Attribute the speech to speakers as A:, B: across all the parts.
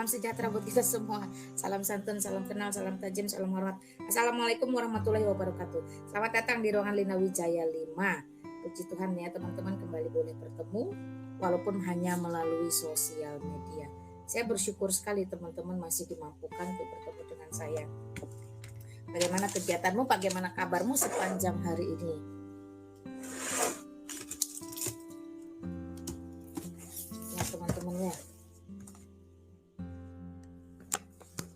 A: salam sejahtera buat kita semua. Salam santun, salam kenal, salam tajam, salam hormat. Assalamualaikum warahmatullahi wabarakatuh. Selamat datang di ruangan Lina Wijaya 5. Puji Tuhan ya teman-teman, kembali boleh bertemu walaupun hanya melalui sosial media. Saya bersyukur sekali teman-teman masih dimampukan untuk bertemu dengan saya. Bagaimana kegiatanmu, bagaimana kabarmu sepanjang hari ini? Ya teman-teman ya.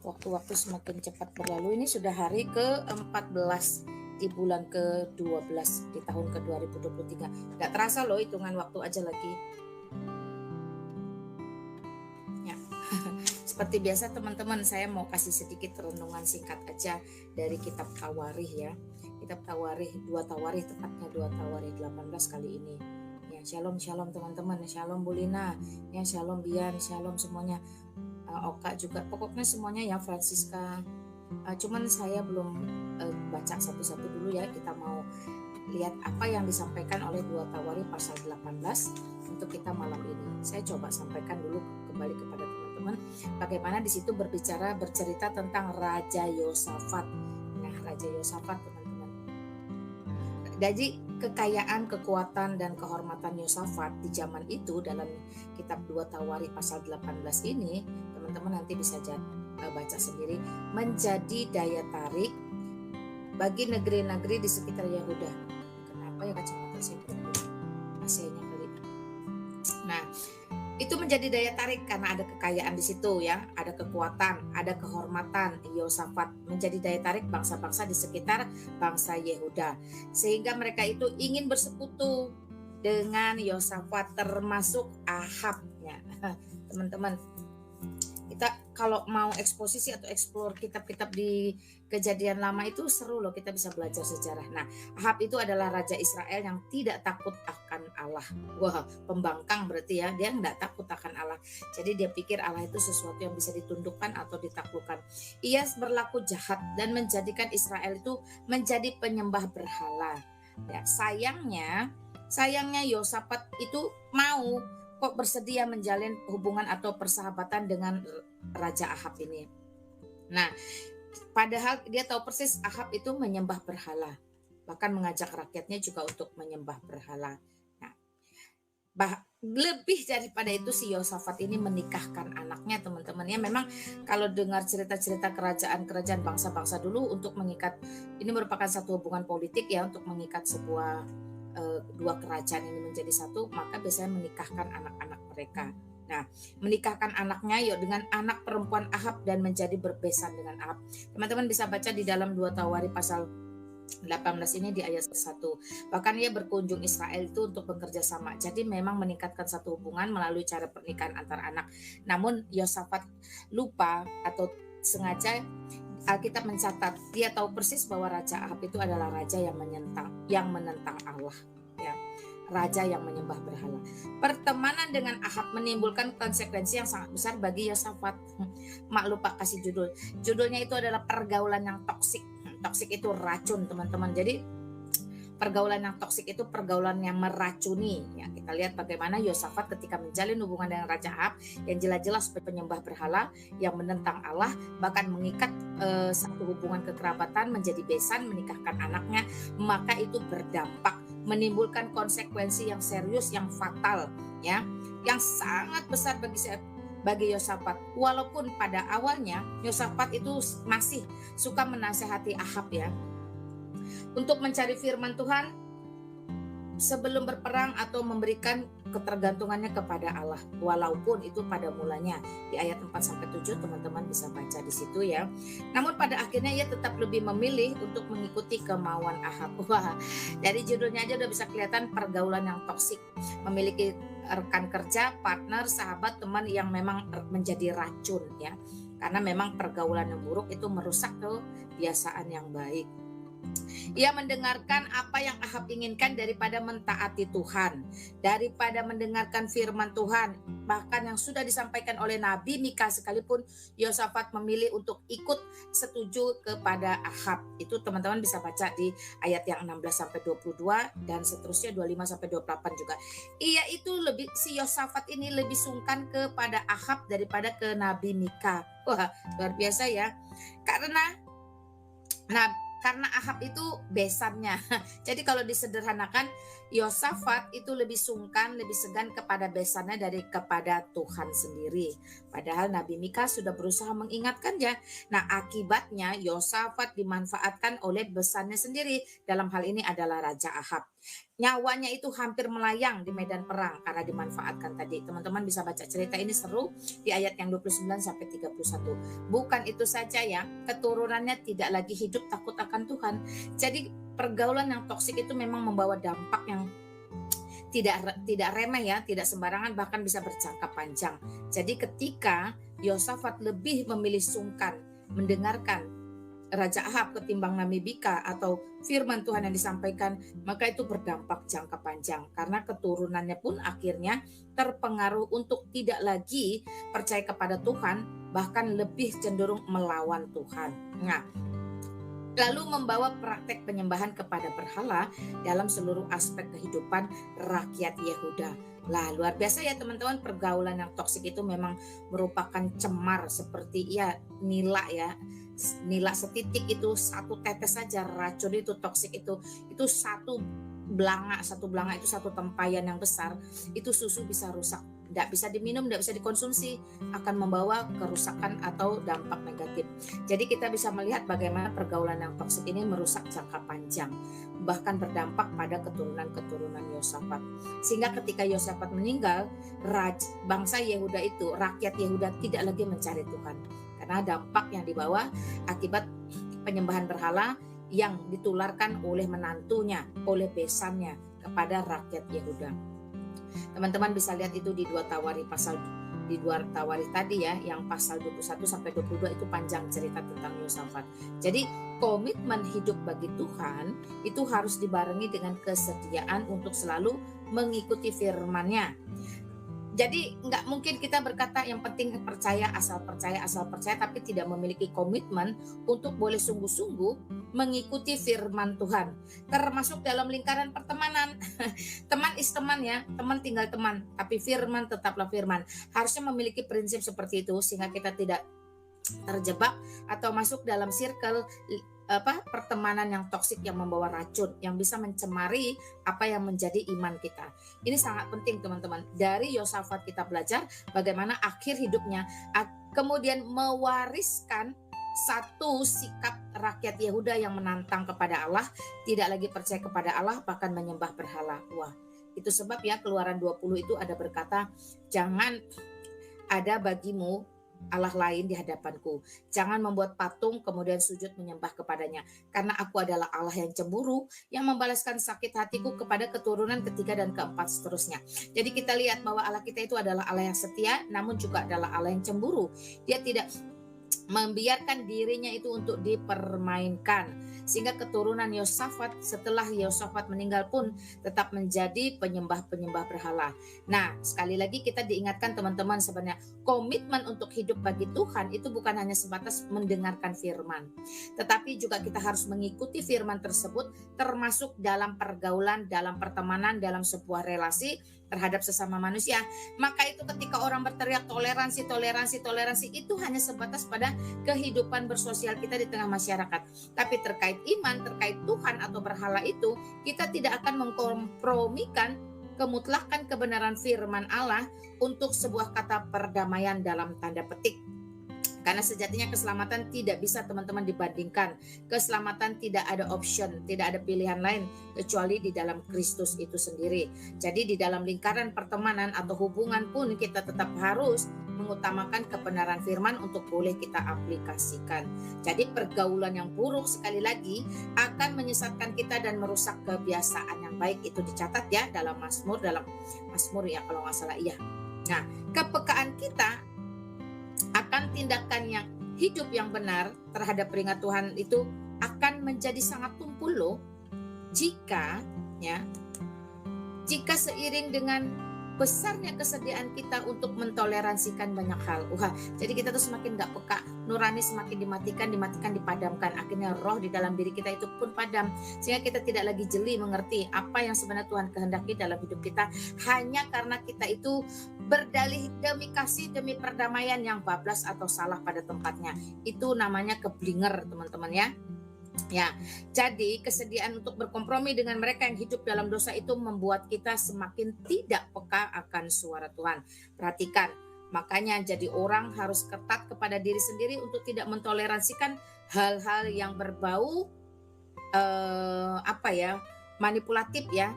A: Waktu-waktu semakin cepat berlalu. Ini sudah hari ke-14 di bulan ke-12 di tahun ke-2023. Gak terasa loh hitungan waktu aja lagi. Ya. Seperti biasa teman-teman, saya mau kasih sedikit renungan singkat aja dari kitab Tawarikh ya. Kitab Tawarikh, 2 Tawarikh tepatnya 2 Tawarikh 18 kali ini. Ya, shalom teman-teman, shalom Bulina, ya shalom Bian, shalom semuanya. Oka juga, pokoknya semuanya ya, Francisca. Cuman saya belum baca satu-satu dulu ya. Kita mau lihat apa yang disampaikan oleh 2 Tawarikh pasal 18 untuk kita malam ini. Saya coba sampaikan dulu kembali kepada teman-teman bagaimana di situ bercerita tentang Raja Yosafat. Nah, Raja Yosafat teman-teman. Jadi kekayaan, kekuatan, dan kehormatan Yosafat di zaman itu dalam kitab 2 Tawarikh pasal 18 ini, teman-teman nanti bisa baca sendiri, menjadi daya tarik bagi negeri-negeri di sekitar Yehuda. Kenapa ya kacamata saya berubah? AC-nya kali. Nah, itu menjadi daya tarik karena ada kekayaan di situ ya, ada kekuatan, ada kehormatan. Yosafat menjadi daya tarik bangsa-bangsa di sekitar bangsa Yehuda, sehingga mereka itu ingin bersekutu dengan Yosafat, termasuk Ahab ya. Teman-teman, kita kalau mau eksposisi atau explore kitab-kitab di Kejadian Lama itu seru loh, kita bisa belajar sejarah. Nah, Ahab itu adalah raja Israel yang tidak takut akan Allah. Wah, pembangkang berarti ya, dia tidak takut akan Allah. Jadi dia pikir Allah itu sesuatu yang bisa ditundukkan atau ditaklukkan. Ia berlaku jahat dan menjadikan Israel itu menjadi penyembah berhala. Ya, sayangnya Yosafat itu kok bersedia menjalin hubungan atau persahabatan dengan Raja Ahab ini. Nah, padahal dia tahu persis Ahab itu menyembah berhala, bahkan mengajak rakyatnya juga untuk menyembah berhala. Nah, lebih daripada itu si Yosafat ini menikahkan anaknya teman-teman ya. Memang kalau dengar cerita-cerita kerajaan bangsa-bangsa dulu untuk mengikat, ini merupakan satu hubungan politik ya, untuk mengikat sebuah dua kerajaan ini menjadi satu, maka biasanya menikahkan anak-anak mereka. Nah, menikahkan anaknya dengan anak perempuan Ahab dan menjadi berbesan dengan Ahab. Teman-teman bisa baca di dalam 2 Tawarikh pasal 18 ini di ayat 1. Bahkan ia berkunjung Israel itu untuk bekerja sama. Jadi memang meningkatkan satu hubungan melalui cara pernikahan antar anak. Namun Yosafat lupa atau sengaja, Alkitab mencatat dia tahu persis bahwa Raja Ahab itu adalah raja yang menentang Allah ya, raja yang menyembah berhala. Pertemanan dengan Ahab menimbulkan konsekuensi yang sangat besar bagi Yosafat. Mak lupa kasih judulnya itu adalah pergaulan yang toksik. Toksik itu racun teman-teman. Jadi pergaulan yang toksik itu pergaulan yang meracuni ya. Kita lihat bagaimana Yosafat ketika menjalin hubungan dengan Raja Ahab yang jelas-jelas penyembah berhala, yang menentang Allah, bahkan mengikat satu hubungan kekerabatan, menjadi besan, menikahkan anaknya, maka itu berdampak menimbulkan konsekuensi yang serius, yang fatal ya, yang sangat besar bagi Yosafat. Walaupun pada awalnya Yosafat itu masih suka menasehati Ahab ya, untuk mencari firman Tuhan sebelum berperang atau memberikan ketergantungannya kepada Allah. Walaupun itu pada mulanya di ayat 4-7 teman-teman bisa baca di situ ya. Namun pada akhirnya ia tetap lebih memilih untuk mengikuti kemauan Ahab. Wah, dari judulnya aja udah bisa kelihatan pergaulan yang toksik. Memiliki rekan kerja, partner, sahabat, teman yang memang menjadi racun ya. Karena memang pergaulan yang buruk itu merusak kebiasaan yang baik. Ia mendengarkan apa yang Ahab inginkan daripada mentaati Tuhan, daripada mendengarkan firman Tuhan. Bahkan yang sudah disampaikan oleh Nabi Mika sekalipun, Yosafat memilih untuk ikut setuju kepada Ahab. Itu teman-teman bisa baca di ayat yang 16 sampai 22 dan seterusnya 25 sampai 28 juga. Si Yosafat ini lebih sungkan kepada Ahab daripada ke Nabi Mika. Wah, luar biasa ya. Karena Ahab itu besannya. Jadi kalau disederhanakan, Yosafat itu lebih sungkan, lebih segan kepada besannya dari kepada Tuhan sendiri. Padahal Nabi Mika sudah berusaha mengingatkannya. Nah, akibatnya Yosafat dimanfaatkan oleh besannya sendiri. Dalam hal ini adalah Raja Ahab. Nyawanya itu hampir melayang di medan perang karena dimanfaatkan tadi. Teman-teman bisa baca cerita ini, seru, di ayat yang 29 sampai 31. Bukan itu saja ya, keturunannya tidak lagi hidup takut akan Tuhan. Jadi pergaulan yang toksik itu memang membawa dampak yang tidak remeh ya, tidak sembarangan, bahkan bisa berjangka panjang. Jadi ketika Yosafat lebih memilih sungkan mendengarkan Raja Ahab ketimbang Nabi Mika atau firman Tuhan yang disampaikan, maka itu berdampak jangka panjang karena keturunannya pun akhirnya terpengaruh untuk tidak lagi percaya kepada Tuhan, bahkan lebih cenderung melawan Tuhan. Nah, lalu membawa praktek penyembahan kepada berhala dalam seluruh aspek kehidupan rakyat Yehuda. Lah, luar biasa ya teman-teman, pergaulan yang toksik itu memang merupakan cemar seperti nila ya. Nila setitik itu, satu tetes saja racun itu toksik itu satu belanga itu satu tempayan yang besar, itu susu bisa rusak, tidak bisa diminum, tidak bisa dikonsumsi, akan membawa kerusakan atau dampak negatif. Jadi kita bisa melihat bagaimana pergaulan yang toksik ini merusak jangka panjang, bahkan berdampak pada keturunan-keturunan Yosafat. Sehingga ketika Yosafat meninggal, bangsa Yehuda itu, rakyat Yehuda tidak lagi mencari Tuhan. Karena dampak yang dibawa akibat penyembahan berhala yang ditularkan oleh menantunya, oleh besannya kepada rakyat Yehuda. Teman-teman bisa lihat itu di 2 Tawari tadi ya, yang pasal 21 sampai 22 itu panjang cerita tentang Yosafat. Jadi komitmen hidup bagi Tuhan itu harus dibarengi dengan kesediaan untuk selalu mengikuti firman-Nya. Jadi nggak mungkin kita berkata yang penting percaya, asal percaya, tapi tidak memiliki komitmen untuk boleh sungguh-sungguh mengikuti firman Tuhan. Termasuk dalam lingkaran pertemanan. Teman is teman ya, teman tinggal teman, tapi firman tetaplah firman. Harusnya memiliki prinsip seperti itu sehingga kita tidak terjebak atau masuk dalam circle pertemanan yang toksik yang membawa racun, yang bisa mencemari apa yang menjadi iman kita. Ini sangat penting teman-teman. Dari Yosafat kita belajar bagaimana akhir hidupnya kemudian mewariskan satu sikap rakyat Yehuda yang menantang kepada Allah, tidak lagi percaya kepada Allah, bahkan menyembah berhala. Wah, itu sebab ya Keluaran 20 itu ada berkata, jangan ada bagimu Allah lain di hadapanku. Jangan membuat patung kemudian sujud menyembah kepadanya. Karena aku adalah Allah yang cemburu, yang membalaskan sakit hatiku kepada keturunan ketiga dan keempat seterusnya. Jadi kita lihat bahwa Allah kita itu adalah Allah yang setia, namun juga adalah Allah yang cemburu. Dia tidak membiarkan dirinya itu untuk dipermainkan. Sehingga keturunan Yosafat setelah Yosafat meninggal pun tetap menjadi penyembah-penyembah berhala. Nah, sekali lagi kita diingatkan teman-teman, sebenarnya komitmen untuk hidup bagi Tuhan itu bukan hanya sebatas mendengarkan firman, tetapi juga kita harus mengikuti firman tersebut, termasuk dalam pergaulan, dalam pertemanan, dalam sebuah relasi terhadap sesama manusia. Maka itu ketika orang berteriak toleransi itu hanya sebatas pada kehidupan bersosial kita di tengah masyarakat. Tapi terkait iman, terkait Tuhan atau berhala itu, kita tidak akan mengkompromikan kemutlakan kebenaran firman Allah untuk sebuah kata perdamaian dalam tanda petik. Karena sejatinya keselamatan tidak bisa teman-teman dibandingkan. Keselamatan tidak ada option, tidak ada pilihan lain kecuali di dalam Kristus itu sendiri. Jadi di dalam lingkaran pertemanan atau hubungan pun kita tetap harus mengutamakan kebenaran firman untuk boleh kita aplikasikan. Jadi pergaulan yang buruk sekali lagi akan menyesatkan kita dan merusak kebiasaan yang baik. Itu dicatat ya dalam Mazmur ya kalau nggak salah iya. Nah, kepekaan kita akan tindakan yang hidup yang benar terhadap peringat Tuhan itu akan menjadi sangat tumpul loh, jika ya jika seiring dengan besarnya kesediaan kita untuk mentoleransikan banyak hal. Wah, jadi kita tuh semakin gak peka, nurani semakin dimatikan, dipadamkan. Akhirnya roh di dalam diri kita itu pun padam. Sehingga kita tidak lagi jeli mengerti apa yang sebenarnya Tuhan kehendaki dalam hidup kita. Hanya karena kita itu berdalih demi kasih, demi perdamaian yang bablas atau salah pada tempatnya. Itu namanya keblinger, teman-teman ya. Ya, jadi kesediaan untuk berkompromi dengan mereka yang hidup dalam dosa itu membuat kita semakin tidak peka akan suara Tuhan. Perhatikan, makanya jadi orang harus ketat kepada diri sendiri untuk tidak mentoleransikan hal-hal yang berbau manipulatif ya.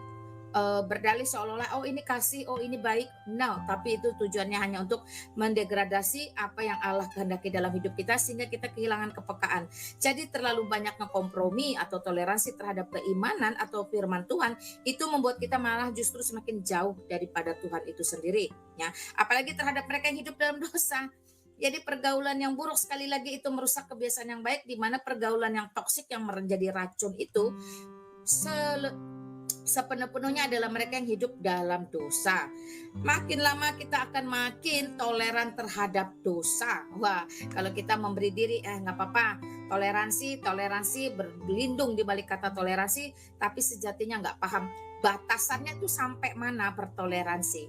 A: Berdalih seolah-olah ini kasih, ini baik. No, tapi itu tujuannya hanya untuk mendegradasi apa yang Allah kehendaki dalam hidup kita sehingga kita kehilangan kepekaan. Jadi terlalu banyak ngekompromi atau toleransi terhadap keimanan atau firman Tuhan itu membuat kita malah justru semakin jauh daripada Tuhan itu sendiri ya. Apalagi terhadap mereka yang hidup dalam dosa. Jadi pergaulan yang buruk sekali lagi itu merusak kebiasaan yang baik, di mana pergaulan yang toksik yang menjadi racun itu sepenuh-penuhnya adalah mereka yang hidup dalam dosa. Makin lama kita akan makin toleran terhadap dosa. Wah, kalau kita memberi diri, nggak apa-apa, toleransi berlindung di balik kata toleransi, tapi sejatinya nggak paham batasannya itu sampai mana bertoleransi.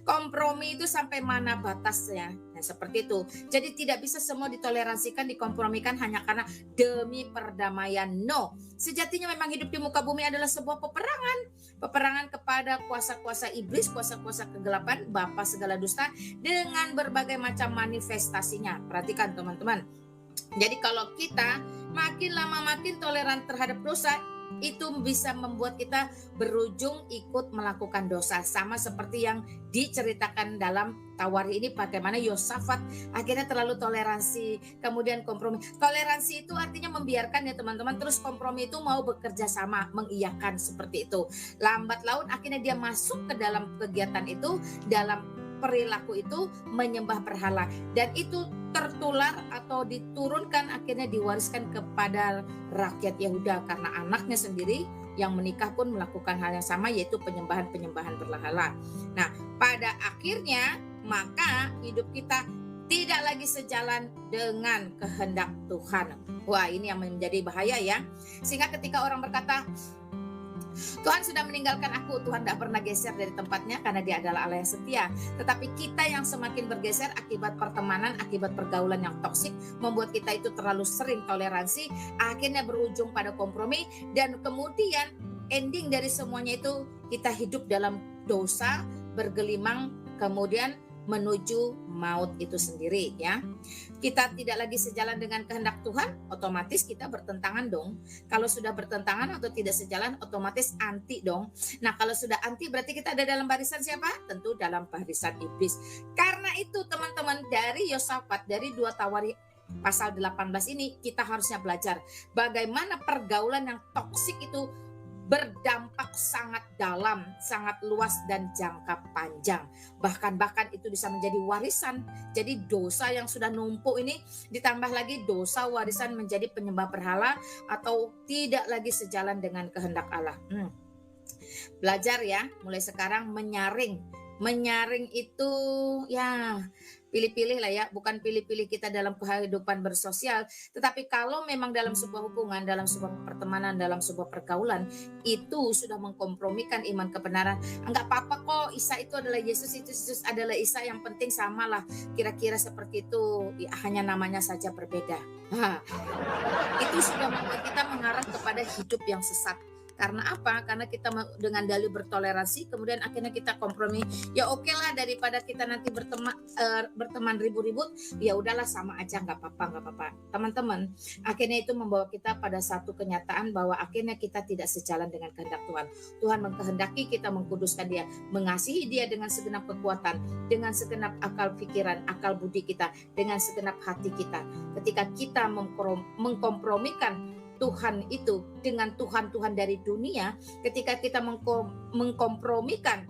A: Kompromi itu sampai mana batasnya. Nah, seperti itu. Jadi tidak bisa semua ditoleransikan, dikompromikan hanya karena demi perdamaian. No. Sejatinya memang hidup di muka bumi adalah sebuah peperangan. Peperangan kepada kuasa-kuasa iblis, kuasa-kuasa kegelapan, bapa segala dusta dengan berbagai macam manifestasinya. Perhatikan teman-teman. Jadi kalau kita makin lama makin toleran terhadap dosa, itu bisa membuat kita berujung ikut melakukan dosa. Sama seperti yang diceritakan dalam Tawari ini, bagaimana Yosafat akhirnya terlalu toleransi, kemudian kompromi. Toleransi itu artinya membiarkan ya teman-teman, terus kompromi itu mau bekerja sama, mengiyakan seperti itu. Lambat laun akhirnya dia masuk ke dalam kegiatan itu, dalam perilaku itu menyembah berhala, dan itu tertular atau diturunkan, akhirnya diwariskan kepada rakyat Yehuda karena anaknya sendiri yang menikah pun melakukan hal yang sama, yaitu penyembahan berhala. Nah, pada akhirnya maka hidup kita tidak lagi sejalan dengan kehendak Tuhan. Wah, ini yang menjadi bahaya ya. Sehingga ketika orang berkata, Tuhan sudah meninggalkan aku, Tuhan tidak pernah geser dari tempatnya karena dia adalah Allah yang setia. Tetapi kita yang semakin bergeser akibat pertemanan, akibat pergaulan yang toksik, membuat kita itu terlalu sering toleransi, akhirnya berujung pada kompromi, dan kemudian ending dari semuanya itu kita hidup dalam dosa, bergelimang, kemudian menuju maut itu sendiri ya. Kita tidak lagi sejalan dengan kehendak Tuhan, otomatis kita bertentangan dong. Kalau sudah bertentangan atau tidak sejalan, otomatis anti dong. Nah, kalau sudah anti berarti kita ada dalam barisan siapa? Tentu dalam barisan iblis. Karena itu teman-teman, dari Yosafat, dari 2 Tawari pasal 18 ini kita harusnya belajar bagaimana pergaulan yang toksik itu berdampak sangat dalam, sangat luas dan jangka panjang. Bahkan itu bisa menjadi warisan. Jadi dosa yang sudah numpuk ini ditambah lagi dosa warisan menjadi penyembah berhala atau tidak lagi sejalan dengan kehendak Allah. Belajar ya, mulai sekarang menyaring itu ya pilih-pilih lah ya, bukan pilih-pilih kita dalam kehidupan bersosial, tetapi kalau memang dalam sebuah hubungan, dalam sebuah pertemanan, dalam sebuah pergaulan itu sudah mengkompromikan iman kebenaran, enggak apa-apa kok, Isa itu adalah Yesus, itu Yesus adalah Isa, yang penting samalah, kira-kira seperti itu ya, hanya namanya saja berbeda. Itu sudah membuat kita mengarah kepada hidup yang sesat. Karena apa? Karena kita dengan dalih bertoleransi, kemudian akhirnya kita kompromi. Ya oke lah, daripada kita nanti berteman ribut-ribut, ya udahlah sama aja, nggak apa-apa. Teman-teman, akhirnya itu membawa kita pada satu kenyataan bahwa akhirnya kita tidak sejalan dengan kehendak Tuhan. Tuhan mengkehendaki kita mengkuduskan Dia, mengasihi Dia dengan segenap kekuatan, dengan segenap akal pikiran, akal budi kita, dengan segenap hati kita. Ketika kita mengkompromikan Tuhan itu dengan Tuhan-Tuhan dari dunia, ketika kita mengkompromikan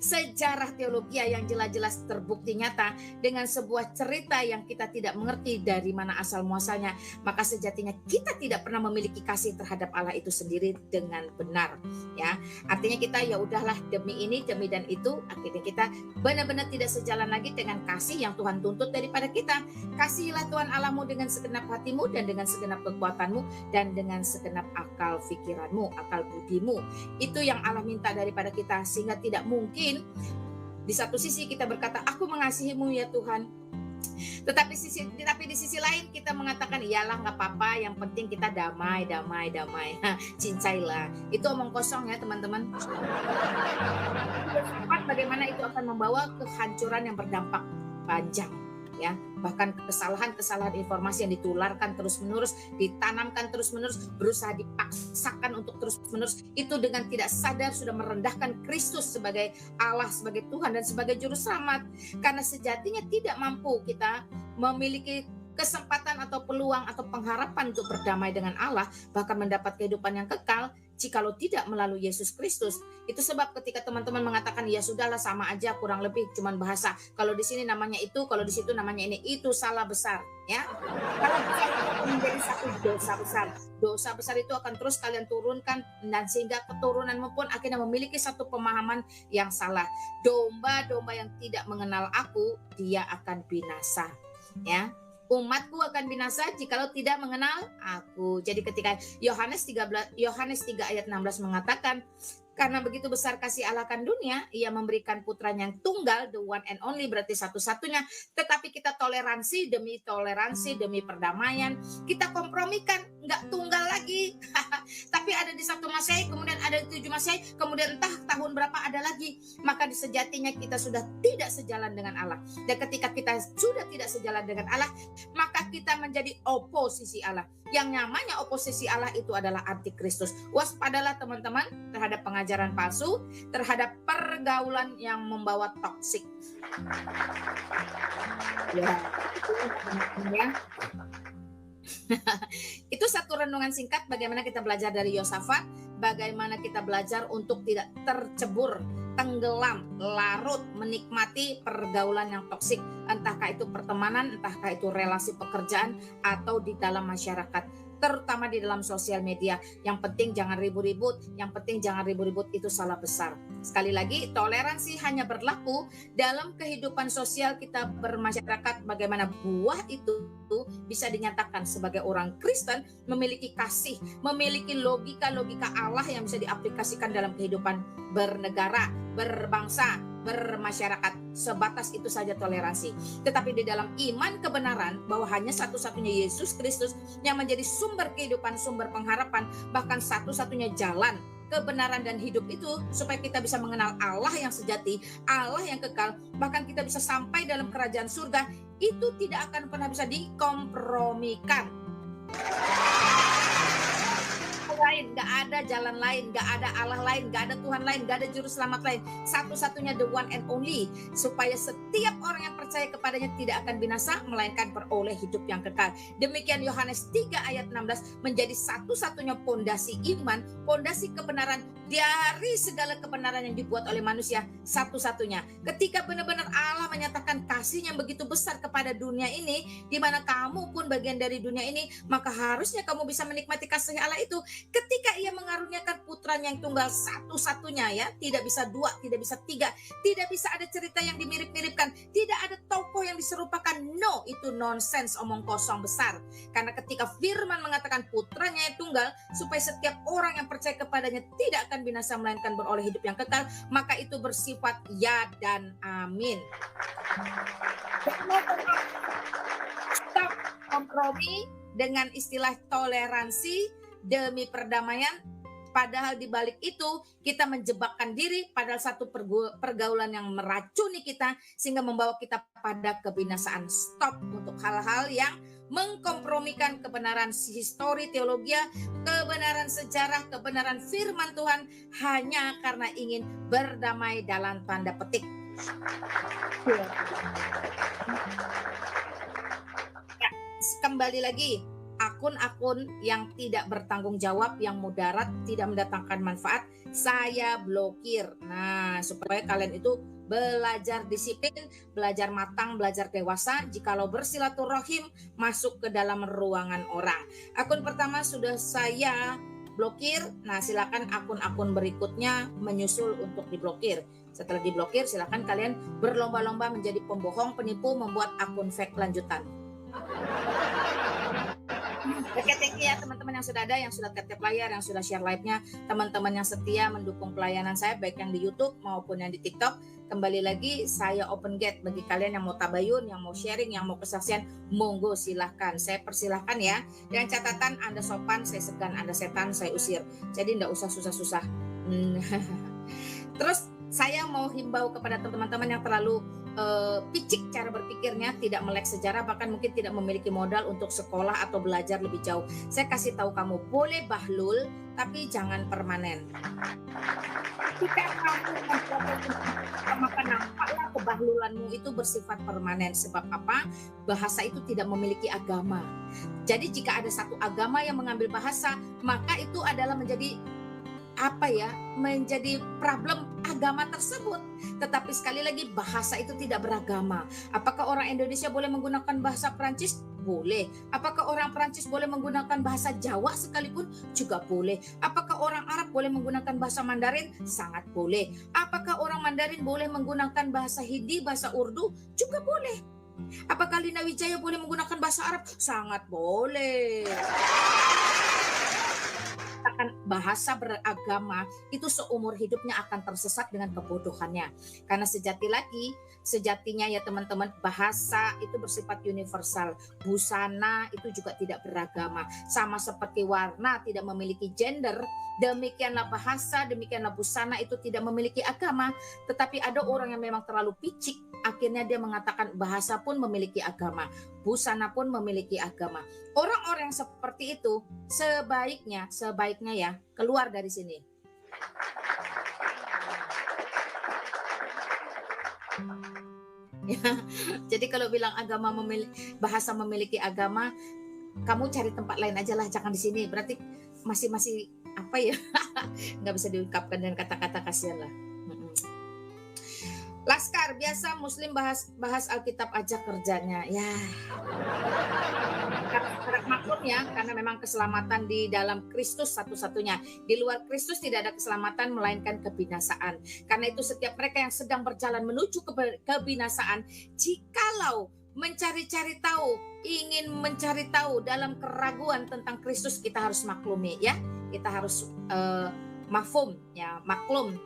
A: sejarah teologi yang jelas-jelas terbukti nyata dengan sebuah cerita yang kita tidak mengerti dari mana asal muasalnya, maka sejatinya kita tidak pernah memiliki kasih terhadap Allah itu sendiri dengan benar, ya. Artinya kita ya udahlah, demi ini demi dan itu, akhirnya kita benar-benar tidak sejalan lagi dengan kasih yang Tuhan tuntut daripada kita. Kasihilah Tuhan Allahmu dengan segenap hatimu dan dengan segenap kekuatanmu dan dengan segenap akal pikiranmu, akal budimu. Itu yang Allah minta daripada kita, sehingga tidak mungkin di satu sisi kita berkata, aku mengasihimu ya Tuhan, tetapi di sisi lain kita mengatakan, iyalah nggak apa-apa, yang penting kita damai. Cincailah, itu omong kosong ya teman-teman. Bagaimana itu akan membawa kehancuran yang berdampak panjang, ya. Bahkan kesalahan informasi yang ditularkan terus-menerus, ditanamkan terus-menerus, berusaha dipaksakan untuk terus-menerus, itu dengan tidak sadar sudah merendahkan Kristus sebagai Allah, sebagai Tuhan dan sebagai juru selamat. Karena sejatinya tidak mampu kita memiliki kesempatan atau peluang atau pengharapan untuk berdamai dengan Allah, bahkan mendapat kehidupan yang kekal, jikalau tidak melalui Yesus Kristus. Itu sebab ketika teman-teman mengatakan, ya sudahlah sama aja, kurang lebih cuman bahasa, kalau di sini namanya itu, kalau di situ namanya ini, itu salah besar, ya. Salah besar menjadi satu dosa besar. Dosa besar itu akan terus kalian turunkan, dan sehingga keturunanmu pun akhirnya memiliki satu pemahaman yang salah. Domba-domba yang tidak mengenal aku, dia akan binasa, ya. Umatku akan binasa jikalau tidak mengenal aku. Jadi ketika Yohanes 3 ayat 16 mengatakan, karena begitu besar kasih Allah akan dunia, ia memberikan putranya yang tunggal, the one and only, berarti satu-satunya. Tetapi kita toleransi demi perdamaian, kita kompromikan, nggak tunggal lagi. Tapi ada di 1 Masehi, kemudian ada di 7 Masehi, kemudian entah tahun berapa ada lagi. Maka di sejatinya kita sudah tidak sejalan dengan Allah. Dan ketika kita sudah tidak sejalan dengan Allah, maka kita menjadi oposisi Allah. Yang namanya oposisi Allah itu adalah antikristus. Waspadalah teman-teman terhadap pengajaran palsu, terhadap pergaulan yang membawa toksik. Ya. Itu satu renungan singkat bagaimana kita belajar dari Yosafat, bagaimana kita belajar untuk tidak tercebur, tenggelam, larut, menikmati pergaulan yang toksik, entahkah itu pertemanan, entahkah itu relasi pekerjaan, atau di dalam masyarakat, terutama di dalam sosial media. Yang penting jangan ribut-ribut, itu salah besar. Sekali lagi, toleransi hanya berlaku dalam kehidupan sosial kita bermasyarakat, bagaimana buah itu bisa dinyatakan sebagai orang Kristen memiliki kasih, memiliki logika Allah yang bisa diaplikasikan dalam kehidupan bernegara, berbangsa, bermasyarakat. Sebatas itu saja toleransi. Tetapi di dalam iman kebenaran bahwa hanya satu-satunya Yesus Kristus yang menjadi sumber kehidupan, sumber pengharapan, bahkan satu-satunya jalan kebenaran dan hidup itu, supaya kita bisa mengenal Allah yang sejati, Allah yang kekal, bahkan kita bisa sampai dalam kerajaan surga, itu tidak akan pernah bisa dikompromikan. Lain, gak ada jalan lain, gak ada Allah lain, gak ada Tuhan lain, gak ada juru selamat lain, satu-satunya the one and only, supaya setiap orang yang percaya kepadanya tidak akan binasa, melainkan beroleh hidup yang kekal. Demikian Yohanes 3 ayat 16 menjadi satu-satunya pondasi iman, pondasi kebenaran dari segala kebenaran yang dibuat oleh manusia, satu-satunya. Ketika benar-benar Allah menyatakan kasih yang begitu besar kepada dunia ini, di mana kamu pun bagian dari dunia ini, maka harusnya kamu bisa menikmati kasih Allah itu. Ketika ia mengaruniakan putranya yang tunggal satu-satunya, ya, tidak bisa 2, tidak bisa 3, tidak bisa ada cerita yang dimirip-miripkan, tidak ada tokoh yang diserupakan. No, itu nonsens, omong kosong besar. Karena ketika firman mengatakan putranya yang tunggal, supaya setiap orang yang percaya kepadanya tidak akan binasa melainkan beroleh hidup yang kekal, maka itu bersifat ya dan amin. Stop kompromi dengan istilah toleransi demi perdamaian, padahal di balik itu kita menjebakkan diri pada satu pergaulan yang meracuni kita sehingga membawa kita pada kebinasaan. Stop untuk hal-hal yang mengkompromikan kebenaran histori teologi, kebenaran sejarah, kebenaran firman Tuhan hanya karena ingin berdamai dalam tanda petik. Ya, kembali lagi, akun-akun yang tidak bertanggung jawab, yang mudarat, tidak mendatangkan manfaat, saya blokir. Nah, supaya kalian itu belajar disiplin, belajar matang, belajar dewasa. Jikalau bersilaturahim, masuk ke dalam ruangan orang. Akun pertama sudah saya blokir. Nah, silakan akun-akun berikutnya menyusul untuk diblokir. Setelah diblokir, silakan kalian berlomba-lomba menjadi pembohong, penipu, membuat akun fake lanjutan. Oke, thank you ya teman-teman yang sudah ada, yang sudah tap layar, yang sudah share live-nya, teman-teman yang setia mendukung pelayanan saya baik yang di YouTube maupun yang di TikTok. Kembali lagi, saya open gate bagi kalian yang mau tabayun, yang mau sharing, yang mau kesaksian, monggo silahkan. Saya persilahkan ya. Dengan catatan Anda sopan, saya segan, Anda setan, saya usir. Jadi tidak usah susah-susah. Terus saya mau himbau kepada teman-teman yang terlalu picik cara berpikirnya, tidak melek sejarah, bahkan mungkin tidak memiliki modal untuk sekolah atau belajar lebih jauh. Saya kasih tahu kamu, boleh bahlul, tapi jangan permanen. Jika kamu maka nampaklah kebahlulanmu itu bersifat permanen. Sebab apa? Bahasa itu tidak memiliki agama. Jadi jika ada satu agama yang mengambil bahasa, maka itu adalah menjadi menjadi problem agama tersebut. Tetapi sekali lagi, bahasa itu tidak beragama. Apakah orang Indonesia boleh menggunakan bahasa Perancis? Boleh. Apakah orang Perancis boleh menggunakan bahasa Jawa sekalipun? Juga boleh. Apakah orang Arab boleh menggunakan bahasa Mandarin? Sangat boleh. Apakah orang Mandarin boleh menggunakan bahasa Hindi, bahasa Urdu? Juga boleh. Apakah Lina Wijaya boleh menggunakan bahasa Arab? Sangat boleh. Bahasa beragama itu seumur hidupnya akan tersesat dengan kebodohannya. Karena sejatinya ya teman-teman, bahasa itu bersifat universal. Busana itu juga tidak beragama. Sama seperti warna tidak memiliki gender, demikianlah bahasa, demikianlah busana itu tidak memiliki agama. Tetapi ada orang yang memang terlalu picik, akhirnya dia mengatakan bahasa pun memiliki agama, busana pun memiliki agama. Orang-orang yang seperti itu sebaiknya ya keluar dari sini. Ya, jadi kalau bilang bahasa memiliki agama, kamu cari tempat lain aja lah, jangan di sini. Berarti masih nggak bisa diungkapkan dengan kata-kata, kasihan lah. Laskar biasa Muslim bahas Alkitab aja kerjanya, ya. Maklum ya, karena memang keselamatan di dalam Kristus satu-satunya. Di luar Kristus tidak ada keselamatan melainkan kebinasaan. Karena itu setiap mereka yang sedang berjalan menuju kebinasaan, jikalau ingin mencari tahu dalam keraguan tentang Kristus, kita harus maklumi ya. Kita harus maklum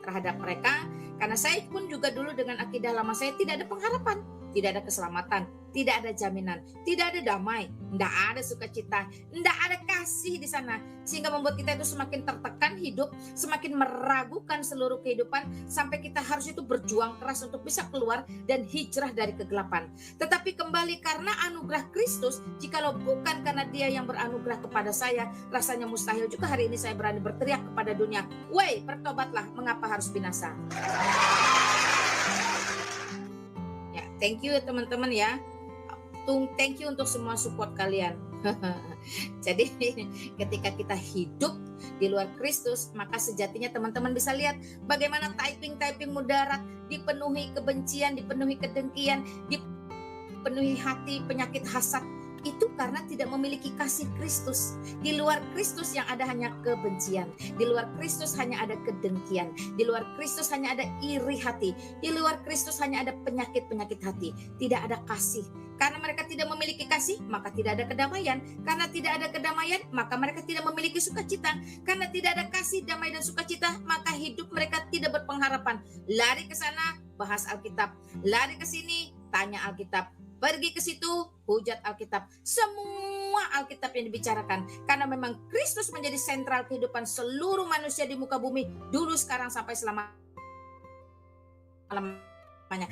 A: terhadap mereka. Karena saya pun juga dulu dengan akidah lama saya tidak ada pengharapan, tidak ada keselamatan, tidak ada jaminan, tidak ada damai, tidak ada sukacita, tidak ada kasih di sana, sehingga membuat kita itu semakin tertekan hidup, semakin meragukan seluruh kehidupan, sampai kita harus itu berjuang keras untuk bisa keluar dan hijrah dari kegelapan. Tetapi kembali karena anugerah Kristus, jikalau bukan karena Dia yang beranugerah kepada saya, rasanya mustahil juga hari ini saya berani berteriak kepada dunia, "Woi, bertobatlah, mengapa harus binasa?" Ya, thank you teman-teman ya. Thank you untuk semua support kalian. Jadi ketika kita hidup di luar Kristus, maka sejatinya teman-teman bisa lihat bagaimana typing mudarat, dipenuhi kebencian, dipenuhi kedengkian, dipenuhi hati penyakit hasad. Itu karena tidak memiliki kasih Kristus. Di luar Kristus yang ada hanya kebencian. Di luar Kristus hanya ada kedengkian. Di luar Kristus hanya ada iri hati. Di luar Kristus hanya ada penyakit-penyakit hati. Tidak ada kasih. Karena mereka tidak memiliki kasih, maka tidak ada kedamaian. Karena tidak ada kedamaian, maka mereka tidak memiliki sukacita. Karena tidak ada kasih, damai, dan sukacita, maka hidup mereka tidak berpengharapan. Lari ke sana, bahas Alkitab. Lari ke sini, tanya Alkitab. Pergi ke situ, hujat Alkitab. Semua Alkitab yang dibicarakan. Karena memang Kristus menjadi sentral kehidupan seluruh manusia di muka bumi. Dulu, sekarang, sampai selama-lamanya.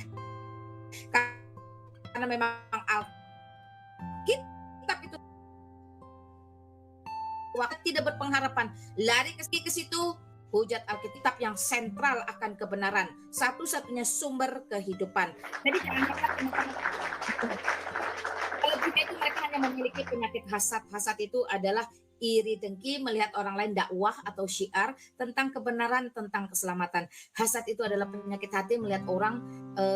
A: Karena memang Alkitab itu waktu tidak berpengharapan. Lari ke situ, hujat Alkitab yang sentral akan kebenaran. Satu-satunya sumber kehidupan. Jadi jangan kalau itu mereka hanya yang memiliki penyakit hasad. Hasad itu adalah iri dengki melihat orang lain dakwah atau syiar tentang kebenaran, tentang keselamatan. Hasad itu adalah penyakit hati melihat orang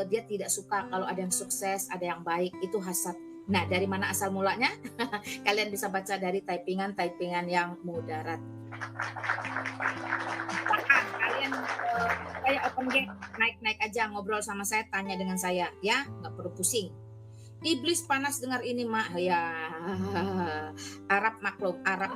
A: dia tidak suka kalau ada yang sukses, ada yang baik, itu hasad. Nah, dari mana asal mulanya? Kalian bisa baca dari typingan-typingan yang mudarat. Silakan kalian saya open gate, naik-naik aja ngobrol sama saya, tanya dengan saya ya, nggak perlu pusing. Iblis panas dengar ini, Mak. Ya, Arab maklum, Arab.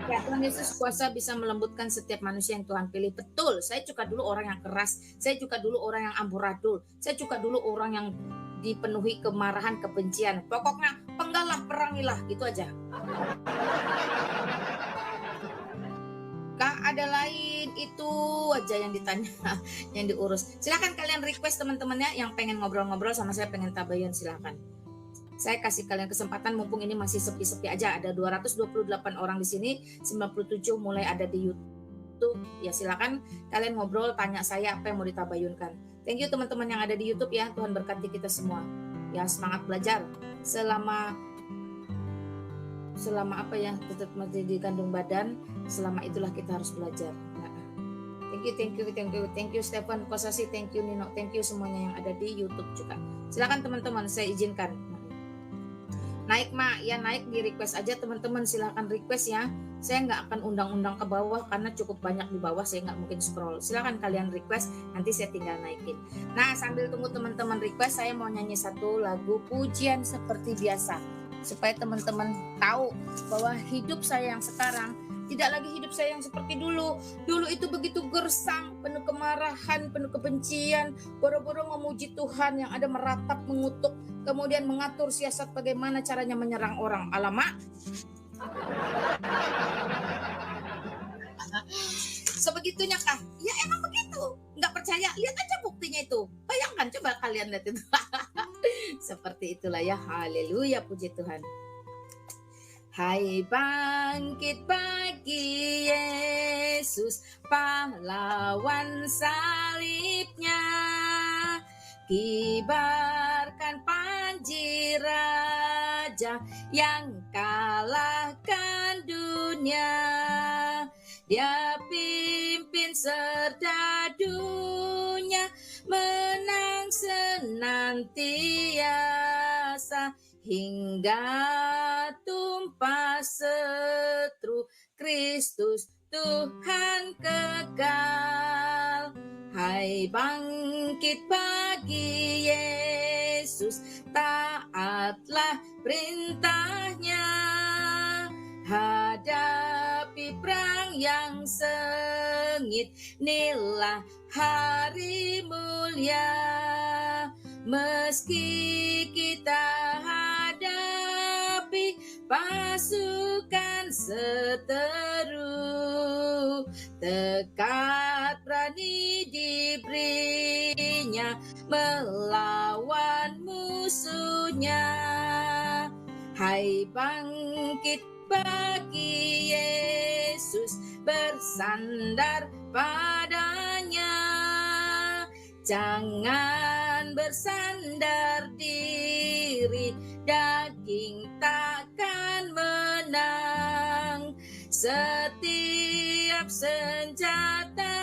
A: Ya, Tuhan Yesus kuasa bisa melembutkan setiap manusia yang Tuhan pilih. Betul, saya juga dulu orang yang keras. Saya juga dulu orang yang amburadul. Saya juga dulu orang yang dipenuhi kemarahan, kebencian. Pokoknya penggalah, perangilah, gitu aja. Kak, ada lain, itu aja yang ditanya, yang diurus. Silakan kalian request teman-temannya yang pengen ngobrol-ngobrol sama saya, pengen tabayun, silakan. Saya kasih kalian kesempatan mumpung ini masih sepi-sepi aja. Ada 228 orang di sini, 97 mulai ada di YouTube. Ya silakan kalian ngobrol, tanya saya apa yang mau ditabayunkan. Thank you teman-teman yang ada di YouTube ya. Tuhan berkati kita semua. Ya semangat belajar. Selama apa ya, tetap masih di kandung badan, selama itulah kita harus belajar. Nah, thank you Stephen Kosasi, thank you Nino, thank you semuanya yang ada di YouTube juga. Silakan teman-teman, saya izinkan. Naik Mak, ya naik, di request aja teman-teman, silakan request ya. Saya nggak akan undang-undang ke bawah karena cukup banyak di bawah, saya nggak mungkin scroll. Silakan kalian request, nanti saya tinggal naikin. Nah, sambil tunggu teman-teman request, saya mau nyanyi satu lagu pujian seperti biasa, supaya teman-teman tahu bahwa hidup saya yang sekarang tidak lagi hidup saya yang seperti dulu. Dulu itu begitu gersang, penuh kemarahan, penuh kebencian, boro-boro memuji Tuhan yang ada meratap, mengutuk, kemudian mengatur siasat bagaimana caranya menyerang orang. Alamak. Sebegitunya kah? Ya emang begitu. Nggak percaya? Lihat aja buktinya itu. Bayangkan, coba kalian lihat itu. Seperti itulah ya. Haleluya, puji Tuhan. Hai bangkit pagi Yesus, pahlawan salibnya, kibarkan panji raja yang kalahkan dunia. Dia pimpin serdatunya menang senantiasa hingga tumpah setru. Kristus Tuhan kekal. Hai bangkit pagi Yesus, taatlah perintahnya, hadapi perang yang sengit, inilah hari mulia. Meski kita hadapi pasukan seteru, tekad berani diberinya melawan musuhnya. Hai bangkit pagi Yesus, bersandar padanya, jangan bersandar diri, daging takkan menang. Setiap senjata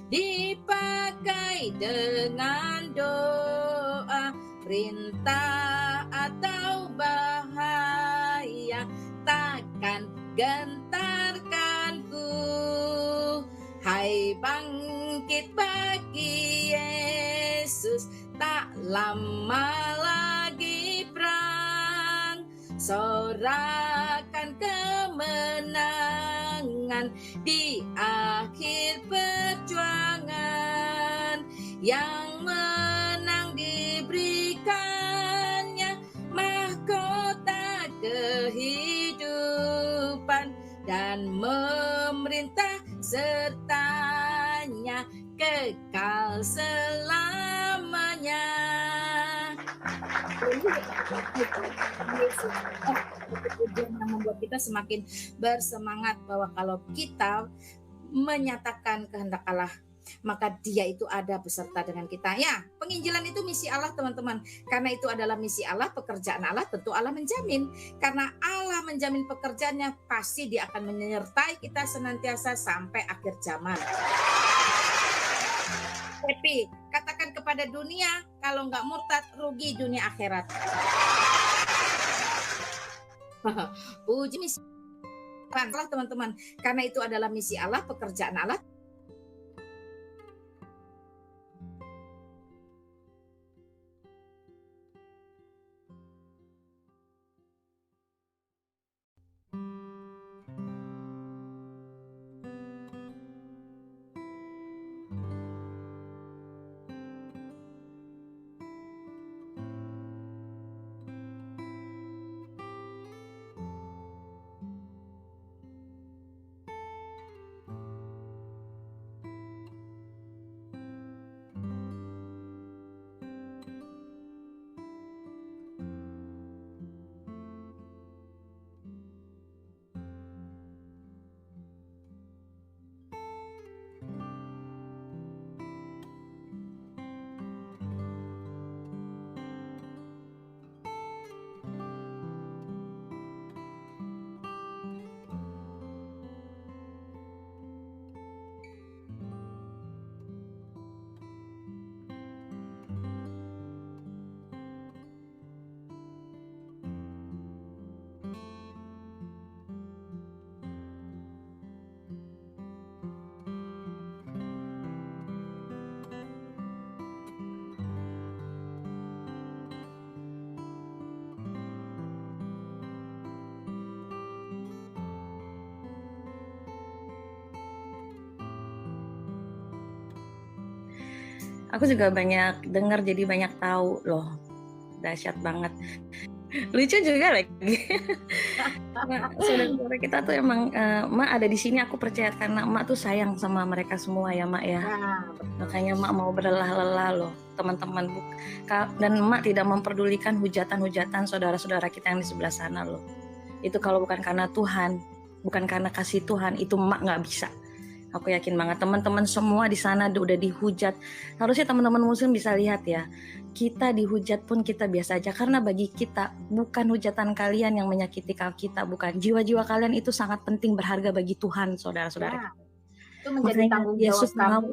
A: dipakai dengan doa, perintah atau bahaya takkan gentarkanku. Hai bangkit pagi Yesus, tak lama lagi perang, sorakan kemenangan di akhir perjuangan. Yang menang diberikannya mahkota kehidupan, dan memerintah sertanya kekal selamanya. Yang membuat kita semakin bersemangat bahwa kalau kita menyatakan kehendak Allah, maka Dia itu ada beserta dengan kita. Ya, penginjilan itu misi Allah teman-teman. Karena itu adalah misi Allah, pekerjaan Allah, tentu Allah menjamin. Karena Allah menjamin pekerjaannya, pasti Dia akan menyertai kita senantiasa sampai akhir zaman. Happy, katakan kepada dunia, kalau nggak murtad, rugi dunia akhirat. Puji misi Allah teman-teman. Karena itu adalah misi Allah, pekerjaan Allah.
B: Aku juga banyak dengar, jadi banyak tahu loh. Dahsyat banget. Lucu juga lagi. Saudara-saudara kita tuh emang Mak ada di sini, aku percaya karena Mak tuh sayang sama mereka semua ya Mak ya. Makanya Mak mau berlelah-lelah loh teman-teman. Dan Mak tidak memperdulikan hujatan-hujatan saudara-saudara kita yang di sebelah sana loh. Itu kalau bukan karena Tuhan, bukan karena kasih Tuhan, itu Mak nggak bisa. Aku yakin banget teman-teman semua di sana udah dihujat. Harusnya teman-teman muslim bisa lihat ya. Kita dihujat pun kita biasa aja. Karena bagi kita bukan hujatan kalian yang menyakiti kita. Bukan. Jiwa-jiwa kalian itu sangat penting, berharga bagi Tuhan, saudara-saudara.
A: Ya, itu menjadi tanggung jawab kami.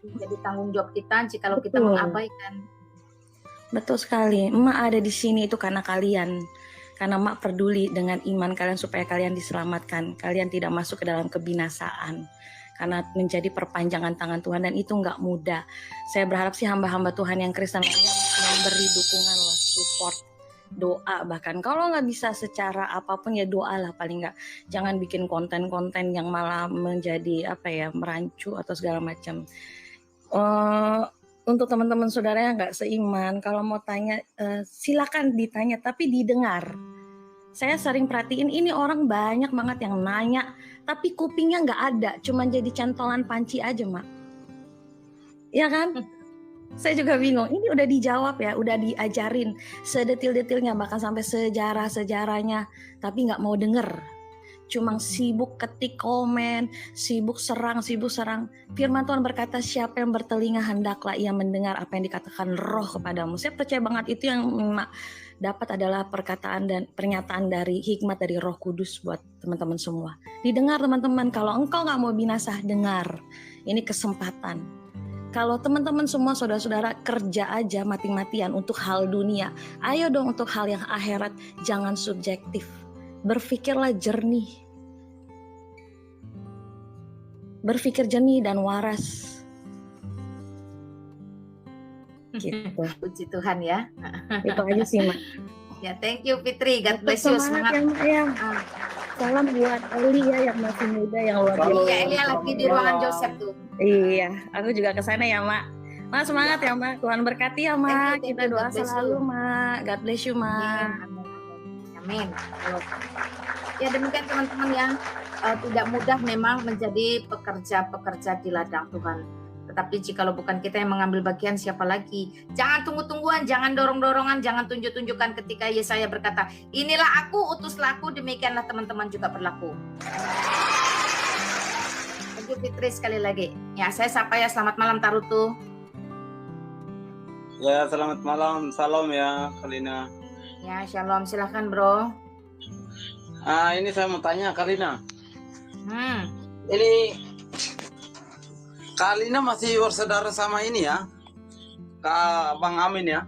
A: Menjadi tanggung jawab kita jikalau kita mengabaikan.
B: Betul sekali. Emak ada di sini itu karena kalian. Karena Emak peduli dengan iman kalian supaya kalian diselamatkan. Kalian tidak masuk ke dalam kebinasaan. Karena menjadi perpanjangan tangan Tuhan, dan itu nggak mudah. Saya berharap sih hamba-hamba Tuhan yang Kristen memberi dukungan loh, support, doa bahkan. Kalau nggak bisa secara apapun ya doa lah paling nggak. Jangan bikin konten-konten yang malah menjadi merancu atau segala macam. Untuk teman-teman saudara yang nggak seiman, kalau mau tanya silakan ditanya, tapi didengar. Saya sering perhatiin ini orang banyak banget yang nanya, tapi kupingnya nggak ada, cuma jadi centolan panci aja, Mak. Ya kan? Saya juga bingung, ini udah dijawab ya, udah diajarin sedetil-detilnya, bahkan sampai sejarah-sejarahnya, tapi nggak mau denger. Cuma sibuk ketik komen, sibuk serang. Firman Tuhan berkata, siapa yang bertelinga hendaklah ia mendengar apa yang dikatakan Roh kepadamu. Saya percaya banget itu yang dapat adalah perkataan dan pernyataan dari hikmat dari Roh Kudus buat teman-teman semua. Didengar teman-teman, kalau engkau gak mau binasa, dengar. Ini kesempatan. Kalau teman-teman semua saudara-saudara kerja aja mati-matian untuk hal dunia, ayo dong untuk hal yang akhirat, jangan subjektif. Berpikirlah jernih. Berpikir jernih dan waras. Gitu.
A: Puji Tuhan ya.
B: Itu aja sih Mak.
A: Ya, thank you Fitri, God bless you, semangat.
B: Ya. Salam buat Elia yang masih muda yang luar biasa.
A: Iya, Elia lagi di ruangan Joseph tuh.
B: Iya, aku juga ke sana ya Mak. Mak semangat ya Mak, Tuhan berkati ya Mak. Kita doa selalu Mak. God bless you Mak.
A: Amin. Ya demikian teman-teman yang tidak mudah memang menjadi pekerja-pekerja di ladang Tuhan. Tetapi jikalau bukan kita yang mengambil bagian, siapa lagi? Jangan tunggu-tungguan, jangan dorong-dorongan, jangan tunjuk-tunjukkan. Ketika Yesaya berkata, inilah aku, utuslah aku, demikianlah teman-teman juga berlaku. Idul Fitri sekali lagi. Ya, saya sapa ya, selamat malam Tarutu.
C: Ya, selamat malam. Salam ya, Kalina.
A: Ya, shalom. Silahkan bro.
C: Ini saya mau tanya, Kalina.
A: Hmm,
C: Ini Kalina masih bersaudara sama ini ya? Kak Bang Amin ya?